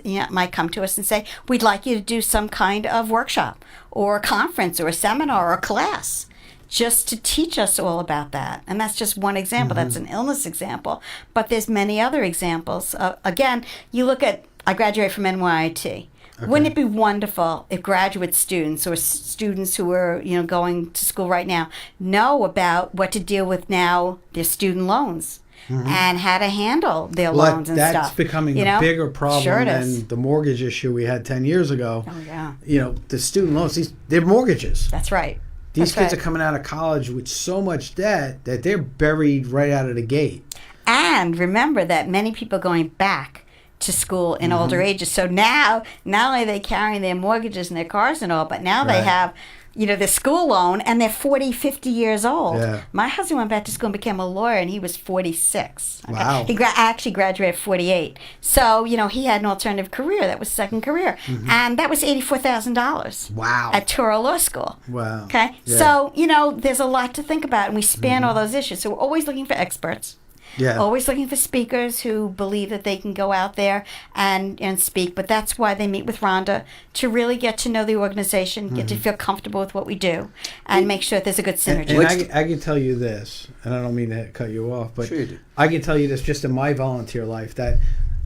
come to us and say, we'd like you to do some kind of workshop or a conference or a seminar or a class, just to teach us all about that. And that's just one example. That's an illness example. But there's many other examples. Again, you look at, I graduated from NYIT. Wouldn't it be wonderful if graduate students or students who are, going to school right now know about what to deal with now, their student loans, and how to handle their loans and
that's
stuff.
becoming a bigger problem
Sure it is.
than the mortgage issue we had 10 years ago.
Oh, yeah.
The student loans, they're mortgages.
That's right.
These
That's
kids
right.
are coming out of college with so much debt that they're buried right out of the gate.
And remember that many people are going back to school in older ages. So now, not only are they carrying their mortgages and their cars and all, but now they
Right.
have, their school loan, and they're 40, 50 years old.
Yeah.
My husband went back to school and became a lawyer, and he was 46. Okay?
Wow.
He actually graduated at 48. So, he had an alternative career. That was second career. And that was $84,000.
Wow.
At Touro Law School.
Wow.
Okay?
Yeah.
So, there's a lot to think about, and we span all those issues. So we're always looking for experts.
Yeah.
Always looking for speakers who believe that they can go out there and speak. But that's why they meet with Rhonda, to really get to know the organization, get to feel comfortable with what we do, and make sure that there's a good synergy.
And I can tell you this, and I don't mean to cut you off, but
Sure you do.
I can tell you this just in my volunteer life, that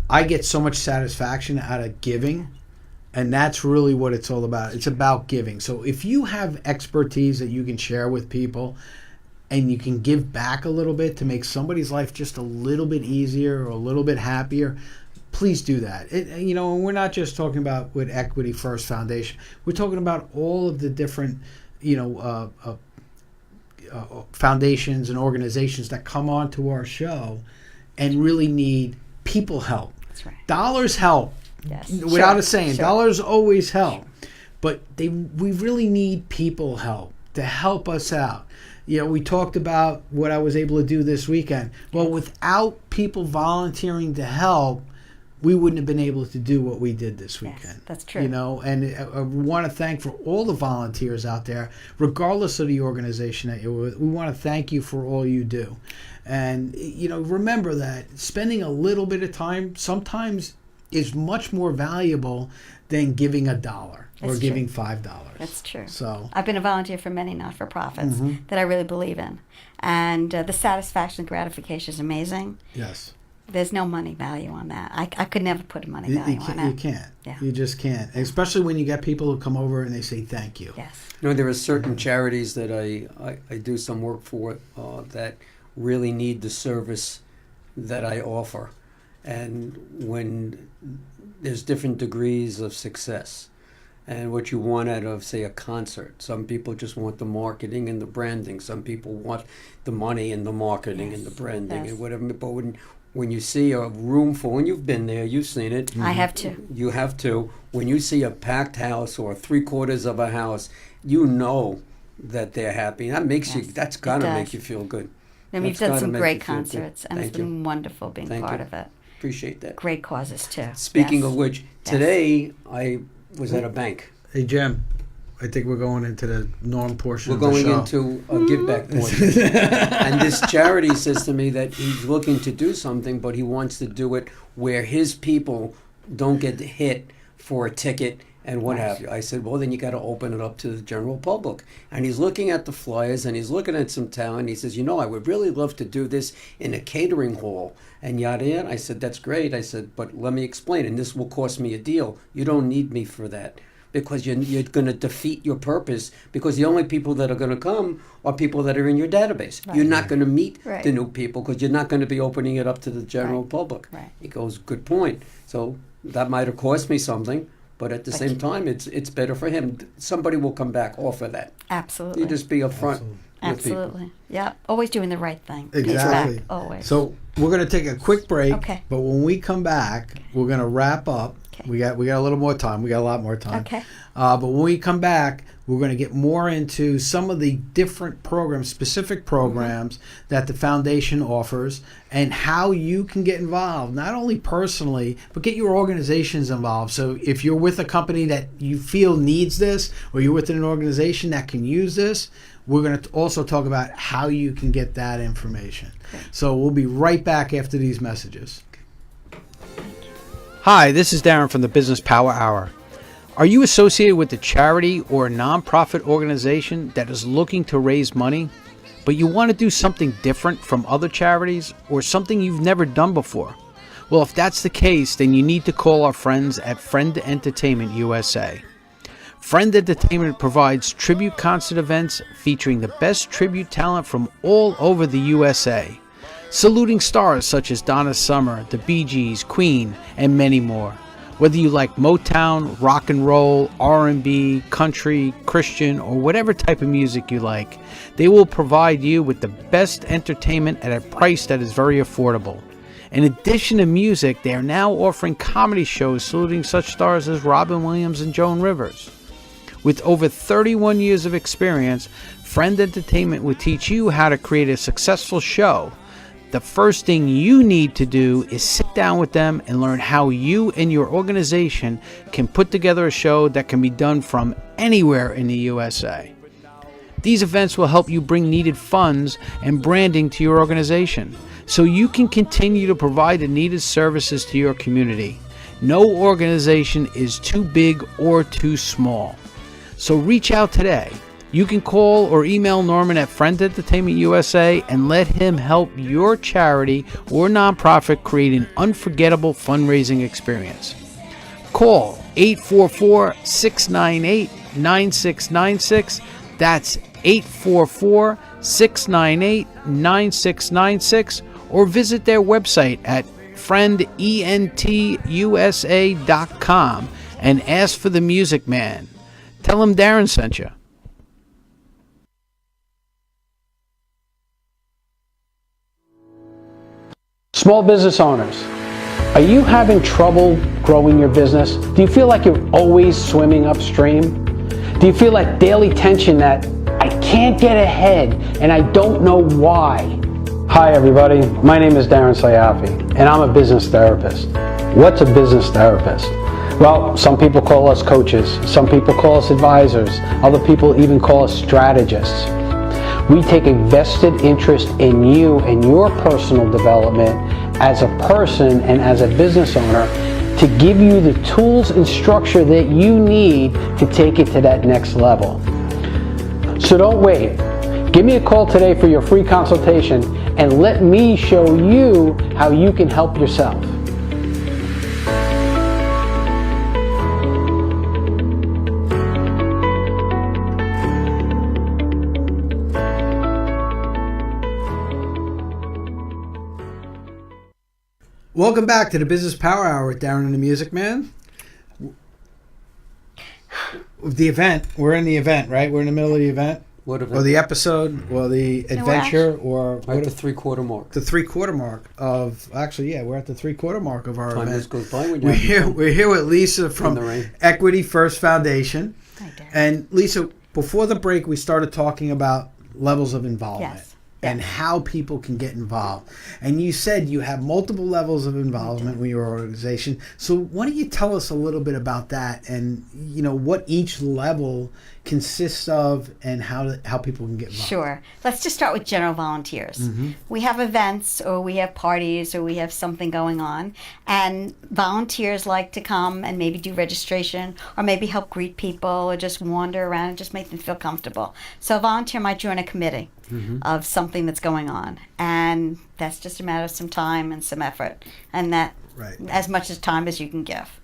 I get so much satisfaction out of giving, and that's really what it's all about. It's about giving. So if you have expertise that you can share with people, and you can give back a little bit to make somebody's life just a little bit easier or a little bit happier, please do that. And we're not just talking about with Equity First Foundation. We're talking about all of the different, foundations and organizations that come onto our show and really need people help.
That's right.
Dollars help.
Yes.
Without
Sure.
a saying,
Sure.
dollars always help. But we really need people help to help us out. We talked about what I was able to do this weekend. Well, without people volunteering to help, we wouldn't have been able to do what we did this weekend.
Yes, that's true.
And I want to thank for all the volunteers out there, regardless of the organization that you're with. We want to thank you for all you do. And, remember that spending a little bit of time sometimes is much more valuable than giving $1 or
That's
giving $5.
That's true.
So
I've been a volunteer for many not-for-profits that I really believe in. And the satisfaction and gratification is amazing.
yes.
There's no money value on that. I could never put a money
You
value on
can't,
that.
you can't.
Yeah.
You just can't. Especially when you get people who come over and they say thank you.
Yes.
There are certain charities that I do some work for that really need the service that I offer. And when there's different degrees of success and what you want out of, say, a concert. Some people just want the marketing and the branding. Some people want the money and the marketing and the branding and whatever. But when you see a room full, and you've been there, you've seen it.
I have to.
You have to. When you see a packed house or 3/4 of a house, you know that they're happy. That makes you.
Yes,
That's
it
gotta
does.
make you feel good.
And we've
That's
done
gotta
some
make
great
you feel good.
concerts, and
Thank
it's been
you.
wonderful being
Thank
part
you.
of it.
Appreciate that.
Great causes, too.
Speaking
Yes.
of which,
Yes.
today I was at a bank.
Hey, Jim, I think we're going into the norm portion
We're
of the
going
show.
into a give back portion. And this charity says to me that he's looking to do something, but he wants to do it where his people don't get hit for a ticket and what have you. I said, well, then you got to open it up to the general public. And he's looking at the flyers and he's looking at some talent. He says, I would really love to do this in a catering hall and yada yada. I said, that's great. I said, but let me explain, and this will cost me a deal. You don't need me for that, because you're going to defeat your purpose, because the only people that are going to come are people that are in your database.
Right.
You're not going to meet
Right.
the new people because you're not going to be opening it up to the general
Right.
public.
Right.
He goes, good point. So that might have cost me something, but at the same time, it's better for him. Somebody will come back off of that.
Absolutely.
You just be upfront with people.
Absolutely. Yeah. Always doing the right thing.
Exactly.
Back, always.
So we're going to take a quick break.
Okay.
But when we come back, we're going to wrap up.
Okay.
We got a little more time. We got a lot more time.
Okay.
But when we come back, We're going to get more into some of the different programs, specific programs that the foundation offers, and how you can get involved, not only personally, but get your organizations involved. So if you're with a company that you feel needs this, or you're with an organization that can use this, we're going to also talk about how you can get that information. So we'll be right back after these messages.
Hi, this is Darren from the Business Power Hour. Are you associated with a charity or a nonprofit organization that is looking to raise money, but you want to do something different from other charities or something you've never done before? Well, if that's the case, then you need to call our friends at Friend Entertainment USA. Friend Entertainment provides tribute concert events featuring the best tribute talent from all over the USA, saluting stars such as Donna Summer, the Bee Gees, Queen, and many more. Whether you like Motown, rock and roll, R&B, country, Christian, or whatever type of music you like, they will provide you with the best entertainment at a price that is very affordable. In addition to music, they are now offering comedy shows saluting such stars as Robin Williams and Joan Rivers. With over 31 years of experience, Friend Entertainment will teach you how to create a successful show. The first thing you need to do is sit down with them and learn how you and your organization can put together a show that can be done from anywhere in the USA. These events will help you bring needed funds and branding to your organization so you can continue to provide the needed services to your community. No organization is too big or too small. So reach out today. You can call or email Norman at Friend Entertainment USA and let him help your charity or nonprofit create an unforgettable fundraising experience. Call 844-698-9696. That's 844-698-9696, or visit their website at friendentusa.com and ask for the Music Man. Tell him Darren sent you. Small business owners, are you having trouble growing your business? Do you feel like you're always swimming upstream? Do you feel like daily tension that I can't get ahead and I don't know why? Hi everybody, my name is Darren Sayafi and I'm a business therapist. What's a business therapist? Well, some people call us coaches, some people call us advisors, other people even call us strategists. We take a vested interest in you and your personal development as a person and as a business owner to give you the tools and structure that you need to take it to that next level. So don't wait. Give me a call today for your free consultation and let me show you how you can help yourself.
Welcome back to the Business Power Hour with Darren and the Music Man. The event, we're in the event, right? We're in the middle of the event.
What event?
Or the episode, or the adventure, or
Right at the 3/4 mark.
the 3/4 mark of, actually, yeah, we're at the 3/4 mark of our
Time
event.
just goes by when you're
We're here with Lisa
in
from
the rain.
Equity First Foundation.
Hi, Darren.
And Lisa, before the break, we started talking about levels of involvement.
Yes.
And how people can get involved. And you said you have multiple levels of involvement with your organization. So why don't you tell us a little bit about that and, you know, what each level consists of and how people can get involved?
Sure. Let's just start with general volunteers. We have events or we have parties or we have something going on, and volunteers like to come and maybe do registration or maybe help greet people or just wander around and just make them feel comfortable. So a volunteer might join a committee of something that's going on, and that's just a matter of some time and some effort, and that
Right.
as much as time as you can give.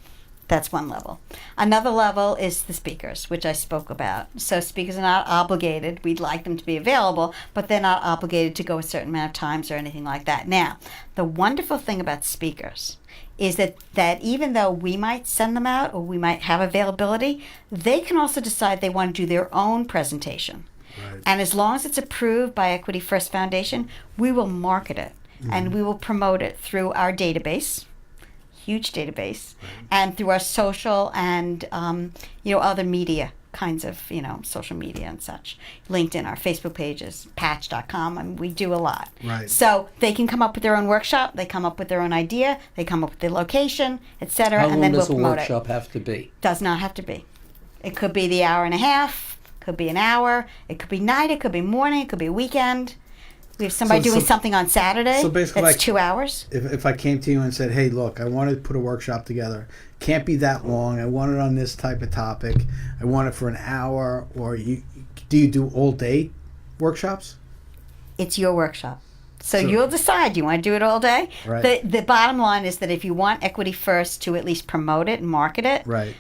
That's one level. Another level is the speakers, which I spoke about. So speakers are not obligated. We'd like them to be available, but they're not obligated to go a certain amount of times or anything like that. Now, the wonderful thing about speakers is that even though we might send them out or we might have availability, they can also decide they want to do their own presentation.
Right.
And as long as it's approved by Equity First Foundation, we will market it and we will promote it through our database. huge database, and through our social and other media kinds of social media and such, LinkedIn, our Facebook pages, Patch.com. I mean, we do a lot.
Right.
So they can come up with their own workshop. They come up with their own idea. They come up with the location, etc.
How
And
long
then we'll
does a
promote
workshop
it.
have to be?
Does not have to be. It could be the hour and a half. Could be an hour. It could be night. It could be morning. It could be weekend. We have somebody doing something on Saturday.
So basically,
that's
like,
2 hours.
If I came to you and said, hey, look, I want to put a workshop together. Can't be that long. I want it on this type of topic. I want it for an hour. Or do you do all day workshops?
It's your workshop. So
So-
you'll decide. Do you want to do it all day?
Right.
The bottom line is that if you want Equity First to at least promote it and market it,
Right.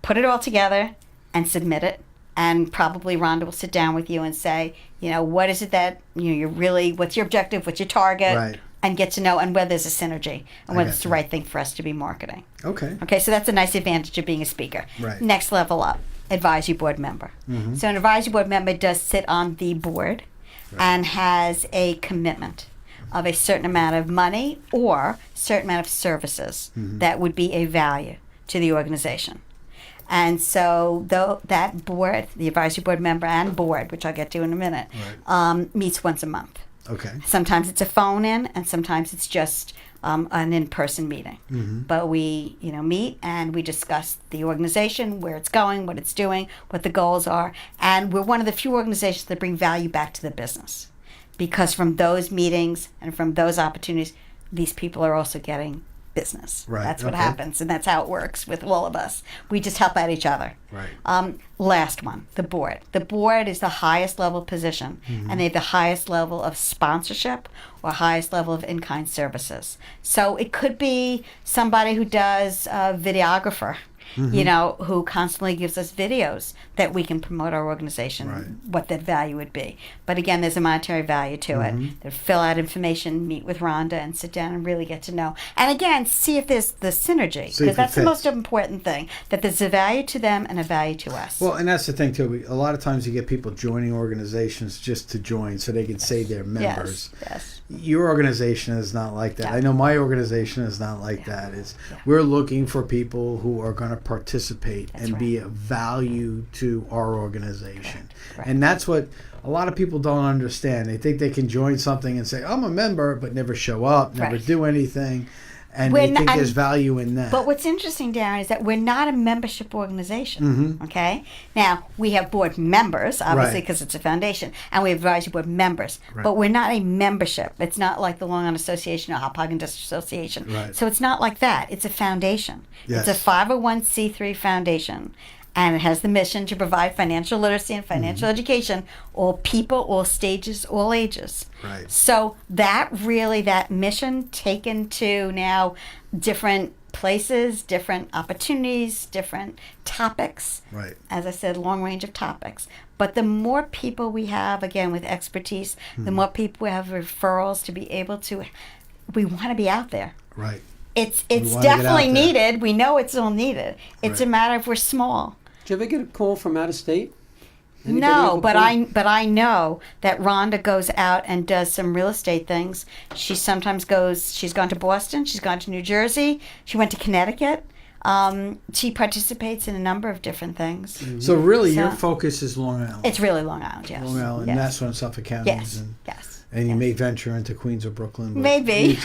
put it all together and submit it. And probably Rhonda will sit down with you and say, what is it that you're really, what's your objective, what's your target,
Right.
and get to know, and whether there's a synergy, and whether it's the
gotcha.
right thing for us to be marketing.
Okay.
Okay, so that's a nice advantage of being a speaker.
Right.
Next level up, advisory board member. So an advisory board member does sit on the board and has a commitment of a certain amount of money or certain amount of services that would be a value to the organization. And so that board, the advisory board member and board, which I'll get to in a minute, meets once a month.
Okay.
Sometimes it's a phone in, and sometimes it's just an in-person meeting. But we, meet and we discuss the organization, where it's going, what it's doing, what the goals are, and we're one of the few organizations that bring value back to the business, because from those meetings and from those opportunities, these people are also getting business.
Right,
That's what
okay.
happens, and that's how it works with all of us. We just help out each other.
Right.
Last one, the board. The board is the highest level position, and they have the highest level of sponsorship or highest level of in-kind services. So it could be somebody who does videographer, who constantly gives us videos that we can promote our organization,
Right.
what that value would be. But again, there's a monetary value to it. They fill out information, meet with Rhonda, and sit down and really get to know. And again, see if there's the synergy,
See if
because
it
that's the
fits.
most important thing, that there's a value to them and a value to us.
Well, and that's the thing too. A lot of times you get people joining organizations just to join, so they can say they're members.
Yes.
Your organization is not like that.
No.
I know my organization is not like that. We're looking for people who are going to participate
That's
and
right.
be of value to our organization.
Right.
And that's what a lot of people don't understand. They think they can join something and say, I'm a member, but never show up, never
Right.
do anything. And
We're
they think
not-
there's value in that.
But what's interesting, Darren, is that we're not a membership organization. Okay? Now, we have board members, obviously,
Right.
because it's a foundation, and we have advisory board members.
Right.
But we're not a membership. It's not like the Long Island Association or Hopog Industrial Association.
Right.
So it's not like that. It's a foundation.
Yes.
It's a 501c3 foundation. And it has the mission to provide financial literacy and financial education, all people, all stages, all ages.
Right.
So that mission taken to now different places, different opportunities, different topics.
Right.
As I said, long range of topics. But the more people we have, again, with expertise, the more people we have referrals to be able to, we want to be out there.
Right.
It's
wanna get
definitely
out there.
needed. We know it's all needed. It's
Right.
a matter of we're small.
Did you ever get a call from out of state? Anybody
No,
ever
but
call?
I know that Rhonda goes out and does some real estate things. She sometimes goes. She's gone to Boston. She's gone to New Jersey. She went to Connecticut. She participates in a number of different things.
So really, your
So-
focus is Long Island.
It's really Long Island, yes.
Long Island,
yes.
Nassau and Suffolk counties.
Yes,
And,
yes.
and you
yes.
may venture into Queens or Brooklyn. But
Maybe.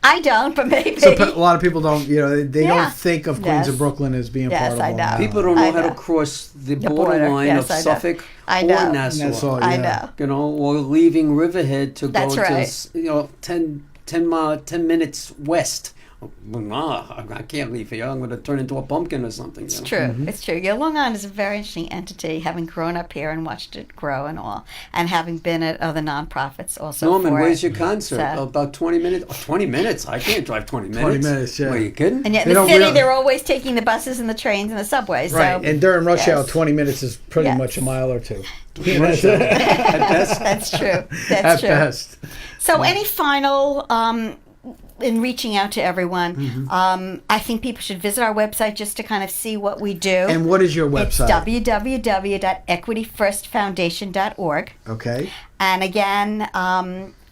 I don't, but maybe.
So a lot of people don't, they
Yeah.
don't think of Queens
Yes.
or Brooklyn as being
Yes,
part of
I
Long
know.
Island.
People don't know
I
how to
know.
cross the
The
borderline
border, yes,
of
I know.
Suffolk
I
or
know.
Nassau.
Nassau,
I
yeah.
know.
Or leaving Riverhead to
That's
go
right.
to 10 minutes west. Well, nah, I can't leave here. I'm going to turn into a pumpkin or something.
It's true. It's true. Yeah, Long Island is a very interesting entity, having grown up here and watched it grow and all, and having been at other nonprofits also.
Norman,
for
where's
it.
your concert?
So-
About 20 minutes? Oh, 20 minutes? I can't drive 20 minutes.
20 minutes, yeah.
Are you kidding?
And yet,
They
in the
don't
city,
really-
they're always taking the buses and the trains and the subways.
Right,
So
and during rush hour,
yes.
20 minutes is pretty
Yes.
much a mile or two.
Rush hour. At best.
that's true. That's
At
true.
best.
So, any final in reaching out to everyone?
Mm-hmm.
I think people should visit our website just to kind of see what we do.
And what is your website?
It's www.equityfirstfoundation.org.
Okay.
And again,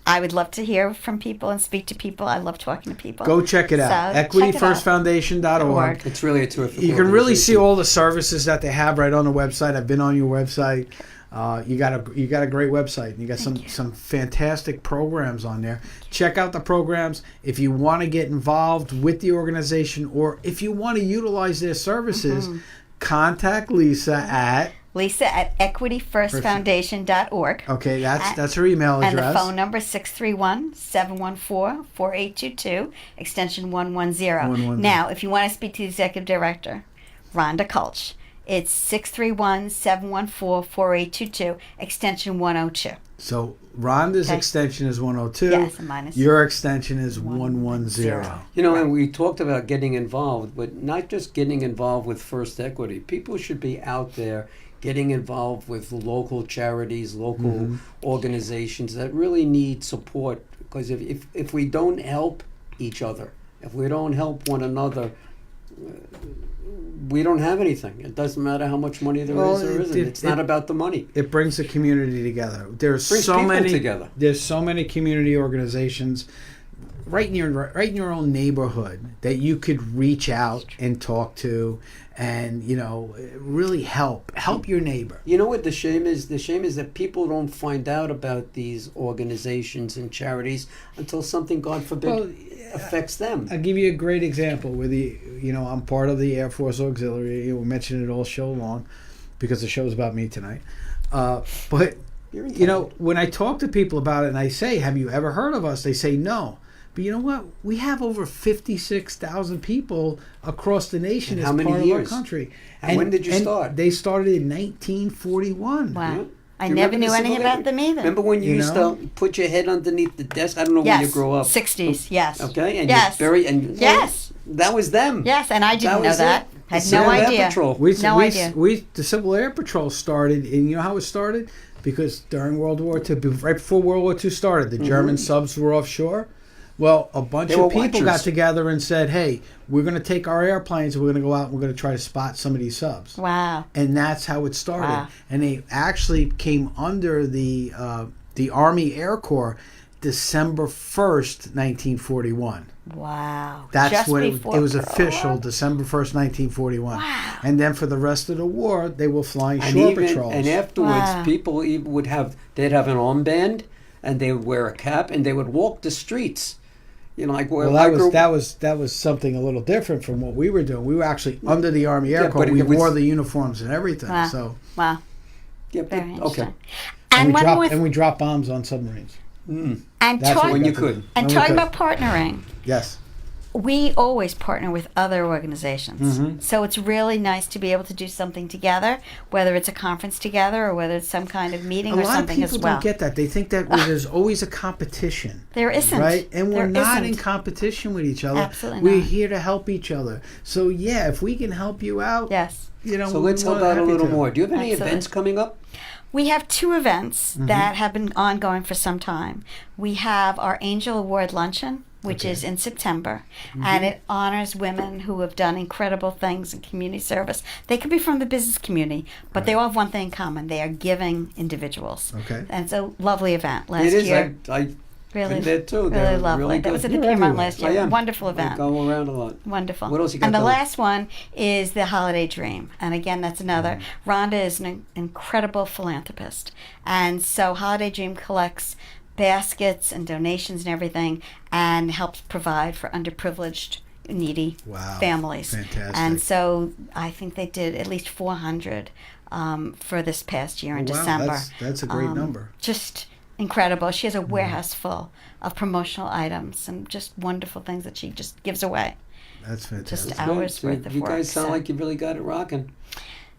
I would love to hear from people and speak to people. I love talking to people.
Go check it out.
So, check it out.
EquityFirstFoundation.org.
It's really a terrific.
You can really see
organization.
all the services that they have right on the website. I've been on your website. You got a great website. You got some fantastic programs on there. Check out the programs. If you want to get involved with the organization, or if you want to utilize their services, contact Lisa at
Lisa@EquityFirstFoundation.org.
okay. That's her email
And
address.
the phone number is 631-714-4822, extension 110.
110.
Now, if you want to speak to the executive director, Rhonda Kulch, it's 631-714-4822, extension 102.
So Rhonda's
Okay.
extension is 102.
Yes, and mine is
Your extension is 110.
You know, and we talked about getting involved, but not just getting involved with First Equity. People should be out there getting involved with local charities, local organizations that really need support. Because if we don't help each other, if we don't help one another, we don't have anything. It doesn't matter how much money there is or isn't. It's not about the money.
It brings the community together. There's
Brings
so
people
many
together.
There's so many community organizations right in your own neighborhood that you could reach out and talk to, and really help your neighbor.
You know what the shame is? The shame is that people don't find out about these organizations and charities until something, God forbid, affects them.
I'll give you a great example with I'm part of the Air Force Auxiliary. We're mentioning it all show long because the show's about me tonight. But
You're entitled.
when I talk to people about it and I say, "Have you ever heard of us?" They say no. But you know what? We have over 56,000 people across the nation
And
as
how many
part of
years?
our country.
And when did you start?
They started in 1941.
Wow.
Yeah.
I
Do you
never
remember
knew
the
anything
civil
about them either.
Remember when you
You
used
know?
to put your head underneath the desk? I don't know when
Yes,
you grew up.
60s, yes.
Okay, and
Yes.
you bury and
Yes.
that was them.
Yes, and I didn't know
was
that.
it.
Had
The
no
Civil Air
idea.
Patrol.
No idea.
The Civil Air Patrol started, and you know how it started? Because during World War II, right before World War II started, the German subs were offshore. Well, a bunch
They were
of people got
watchers.
together and said, "Hey, we're going to take our airplanes and we're going to go out and we're going to try to spot some of these subs."
Wow.
And that's how it started.
Wow.
And they actually came under the Army Air Corps December 1st, 1941.
Wow.
That's
Just
when
before
it was
Pearl
official,
Harbor?
December 1st, 1941.
Wow.
And then for the rest of the war, they were flying
And
shore
even
patrols.
and afterwards,
Wow.
people even they'd have an armband, and they would wear a cap, and they would walk the streets. Like where
well,
I grew.
that was something a little different from what we were doing. We were actually under the Army Air
Yeah,
Corps.
but
We
it was-
wore the uniforms and everything.
Wow.
So
Wow.
Yeah, but-
Very interesting.
okay.
And
we
when
dropped
with,
and we dropped bombs on submarines.
and
That's
talk,
what we
When you
got to
could.
do.
and
When we
talking
could.
about partnering,
Yes.
we always partner with other organizations.
Mm-hmm.
So it's really nice to be able to do something together, whether it's a conference together or whether it's some kind of meeting
A
or
lot of
something
people
as well.
don't get that. They think that there's always a competition.
There isn't.
Right? And we're
There
not in
isn't.
competition with each other.
Absolutely
We're
not.
here to help each other. So yeah, if we can help you out,
Yes.
So let's help out a little more. Do you have any
Absolutely.
events coming up?
We have two events
Mm-hmm.
that have been ongoing for some time. We have our Angel Award Luncheon, which is in September,
Mm-hmm.
and it honors women who have done incredible things in community service. They could be from the business community, but they all have one thing in common: they are giving individuals.
Okay.
And it's a lovely event. Last
It is.
year,
I've
really,
been there too.
really
They're
lovely.
really
That was
good.
at the
You're
Piedmont
everywhere.
last
I
year.
am.
Wonderful
I
event.
go around a lot.
Wonderful.
What else you got
And the
going?
last one is the Holiday Dream. And again, that's another. Rhonda is an incredible philanthropist. And so Holiday Dream collects baskets and donations and everything and helps provide for underprivileged, needy
Wow.
families.
Fantastic.
And so I think they did at least 400 for this past year in
Wow,
December.
that's a great number.
Just incredible. She has a warehouse full of promotional items and just wonderful things that she just gives away.
That's fantastic.
Just hours
So
worth of
you
work.
guys sound
so-
like you really got it rocking.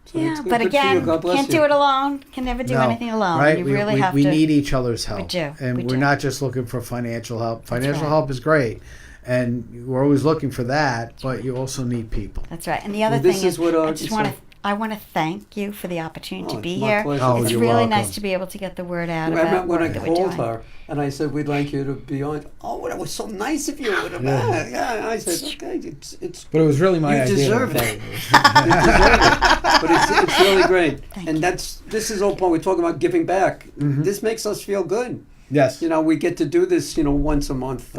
So
yeah,
that's good.
but
Good for
again,
you. God bless
can't
you.
do it alone. Can never do
No,
anything alone.
Right?
You
we,
really
we,
have
we
to.
need each other's help.
do.
And
We
we're
do.
not just looking for financial help. Financial
right.
help is great. And we're always looking for that, but you also need people.
That's right. And the other
Well, this
thing
is what our-
I just want to. I want to thank you for the opportunity
Oh,
to be
it's my
here.
pleasure.
Oh,
It's
you're
really
welcome.
nice to be able to get the word out
I
about
remember when I
work that we're
called
doing.
her and I said we'd like you to be on. Oh, that was so nice of you. Yeah. I said okay, it's
But it was really my
you
idea.
deserve it. You deserve it. But it's really great.
Thank
And
you.
this is all point. We're talking about giving back.
Mm-hmm.
This makes us feel good.
Yes.
You know, we get to do this, once a month.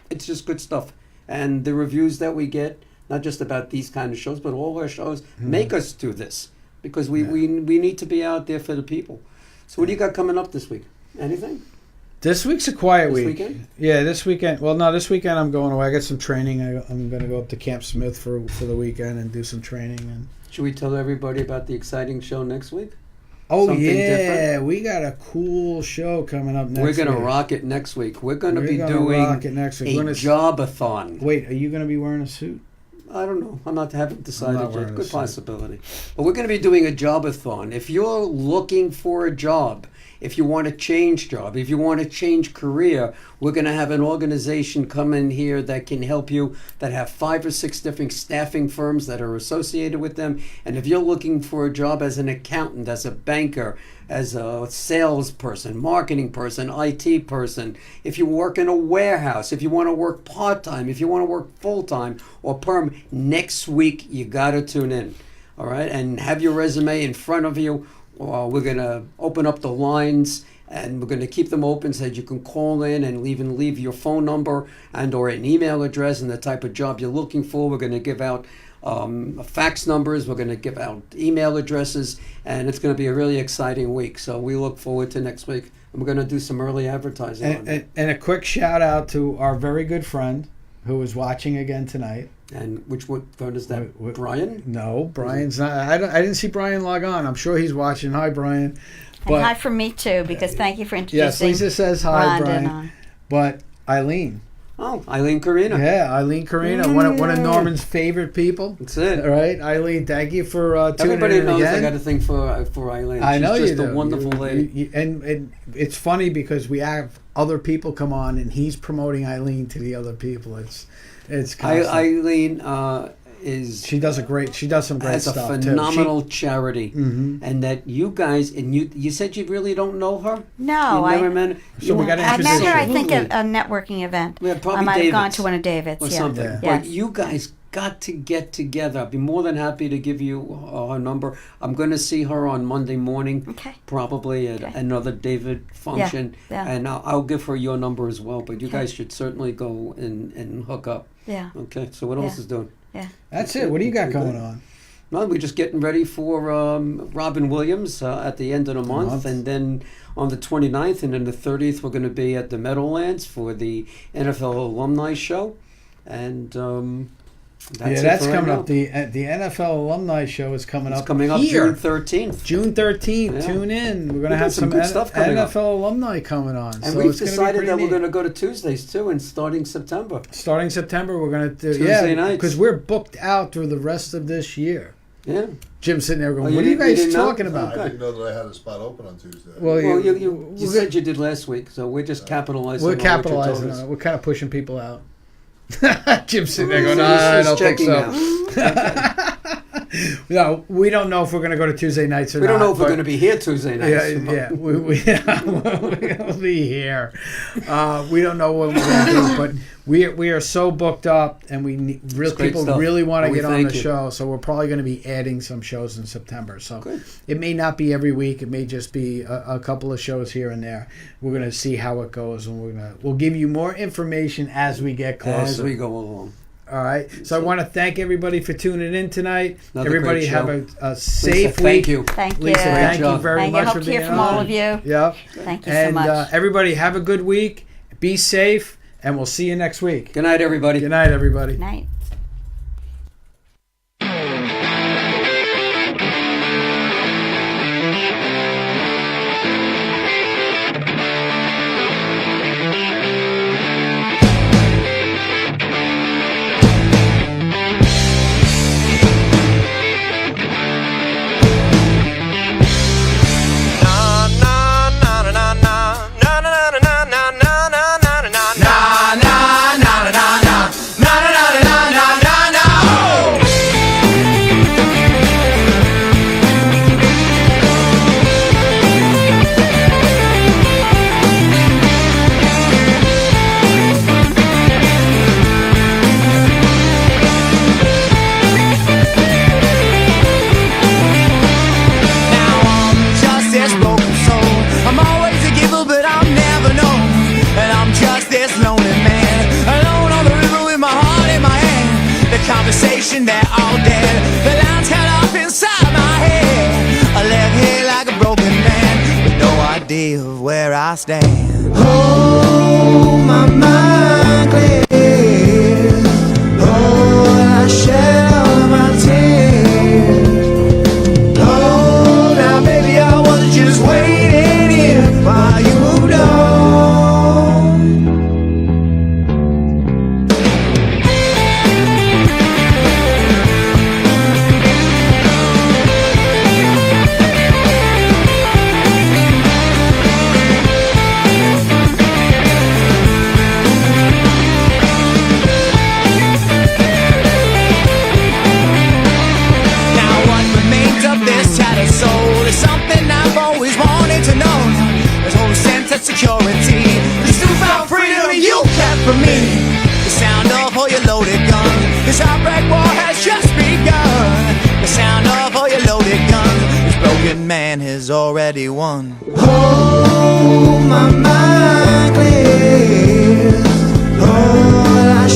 It's just good stuff. And the reviews that we get, not just about these kind of shows, but all our shows, make us do this because we need to be out there for the people. So what do you got coming up this week? Anything?
This week's a quiet
This
week.
weekend?
Yeah, this weekend. Well, no, this weekend I'm going away. I got some training. I'm going to go up to Camp Smith for the weekend and do some training. And
Should we tell everybody about the exciting show next week?
oh
Something
yeah,
different?
we got a cool show coming up next.
We're going to
week.
rock it next week. We're going to
We're
be
gonna
doing
rock it next week.
a
We're gonna-
job-a-thon.
Wait, are you going to be wearing a suit?
I don't know. Haven't decided
not wearing
yet.
a
Good
suit.
possibility. But we're going to be doing a job-a-thon. If you're looking for a job, if you want to change job, if you want to change career, we're going to have an organization come in here that can help you, that have 5 or 6 different staffing firms that are associated with them. And if you're looking for a job as an accountant, as a banker, as a salesperson, marketing person, IT person, if you work in a warehouse, if you want to work part-time, if you want to work full-time or perm, next week you got to tune in, all right? And have your resume in front of you. We're going to open up the lines and we're going to keep them open so that you can call in and even leave your phone number and or an email address and the type of job you're looking for. We're going to give out fax numbers. We're going to give out email addresses, and it's going to be a really exciting week. So we look forward to next week. And we're going to do some early advertising on it.
And a quick shout out to our very good friend who is watching again tonight.
And which one is that?
Wait.
Brian?
No, Brian's not. I didn't see Brian log on. I'm sure he's watching. Hi, Brian.
And hi from me too, because thank you for introducing.
Yes, Lisa says hi,
Rhonda
Brian.
and I.
But Eileen.
Oh, Eileen Carina.
Yeah, Eileen Carina, one of Norman's favorite people.
That's it.
All right, Eileen, thank you for tuning
Everybody
in
knows
again.
I got a thing for Eileen.
I know
She's
you
just
do.
a wonderful lady.
And it's funny because we have other people come on, and he's promoting Eileen to the other people. It's constant.
Eileen
She does some great
has
stuff
a
too.
phenomenal charity,
Mhm.
and that you guys and you said you really don't know her.
No,
you never met her?
So we gotta
I met her, I think,
Absolutely.
at a networking event.
Yeah, probably
I might have gone
David's
to one of David's.
or
yeah.
something.
Yeah.
But
Yes.
you guys got to get together. I'd be more than happy to give you her number. I'm going to see her on Monday morning,
Okay.
probably at
Okay.
another David function,
yeah.
and I'll give her your number as well. But you guys should certainly go and hook up.
Yeah.
Okay. So what else
Yeah.
is doing?
Yeah.
That's it. What do you got going on?
No, we're just getting ready for Robin Williams at the end of the month. And then on the 29th and then the 30th, we're going to be at the Meadowlands for the NFL Alumni Show. And that's
That's
it for
coming
right
up.
now.
The NFL Alumni Show is coming
It's
up.
coming up
here.
June 13th.
June 13th.
Yeah.
Tune in. We're going
We
to
got
have
some
some
good stuff coming up.
NFL alumni coming on.
And
so
we've
it's gonna be
decided
pretty
that we're
neat.
going to go to Tuesdays too, and starting September.
Starting September, we're going to do
Tuesday nights.
because we're booked out through the rest of this year.
Yeah.
Jim's sitting there going,
Oh,
"What are you guys
didn't know?
talking about?"
I didn't know that I had a spot open on Tuesday.
Well,
Well,
you-
you
we're
said you did last week, so we're just capitalizing.
We're
on what you told
capitalizing
us.
on it. We're kind of pushing people out. Jim's sitting there going,
He's
"I don't think
checking
so."
out.
No, we don't know if we're going to go to Tuesday nights or
We
not.
don't know if we're
but-
going to be here Tuesday nights.
Yeah, we'll be here. We don't know what we're going to do, but we are so booked up, and
great
people
stuff.
really want to
And we
get on
thank
the
you.
show. So we're probably going to be adding some shows in September. So
Good.
it may not be every week. It may just be a couple of shows here and there. We're going to see how it goes, and we'll give you more information as we get closer.
As we go along.
All right. So I want to thank everybody for tuning in tonight.
Another
Everybody
great
have
show.
a safe
Lisa,
week.
thank you.
Thank you.
Lisa, thank you
job.
very
Thank you.
much
Hope
for
to
being
hear from
on.
all of you.
Yep.
Thank you
And
so much.
everybody have a good week. Be safe, and we'll see you next week.
Good night, everybody.
Good night, everybody.
Good night.
Na na na na na na na na na na na na na na stand. Oh, my mind clear. Oh, I shed all my tears. Oh, now baby, I was just waiting here while you moved on. Security, this newfound freedom you kept from me. The sound of all your loaded guns. This heartbreak war has just begun. The sound of all your loaded guns. This broken man has already won. Oh, my mind clear. Oh, I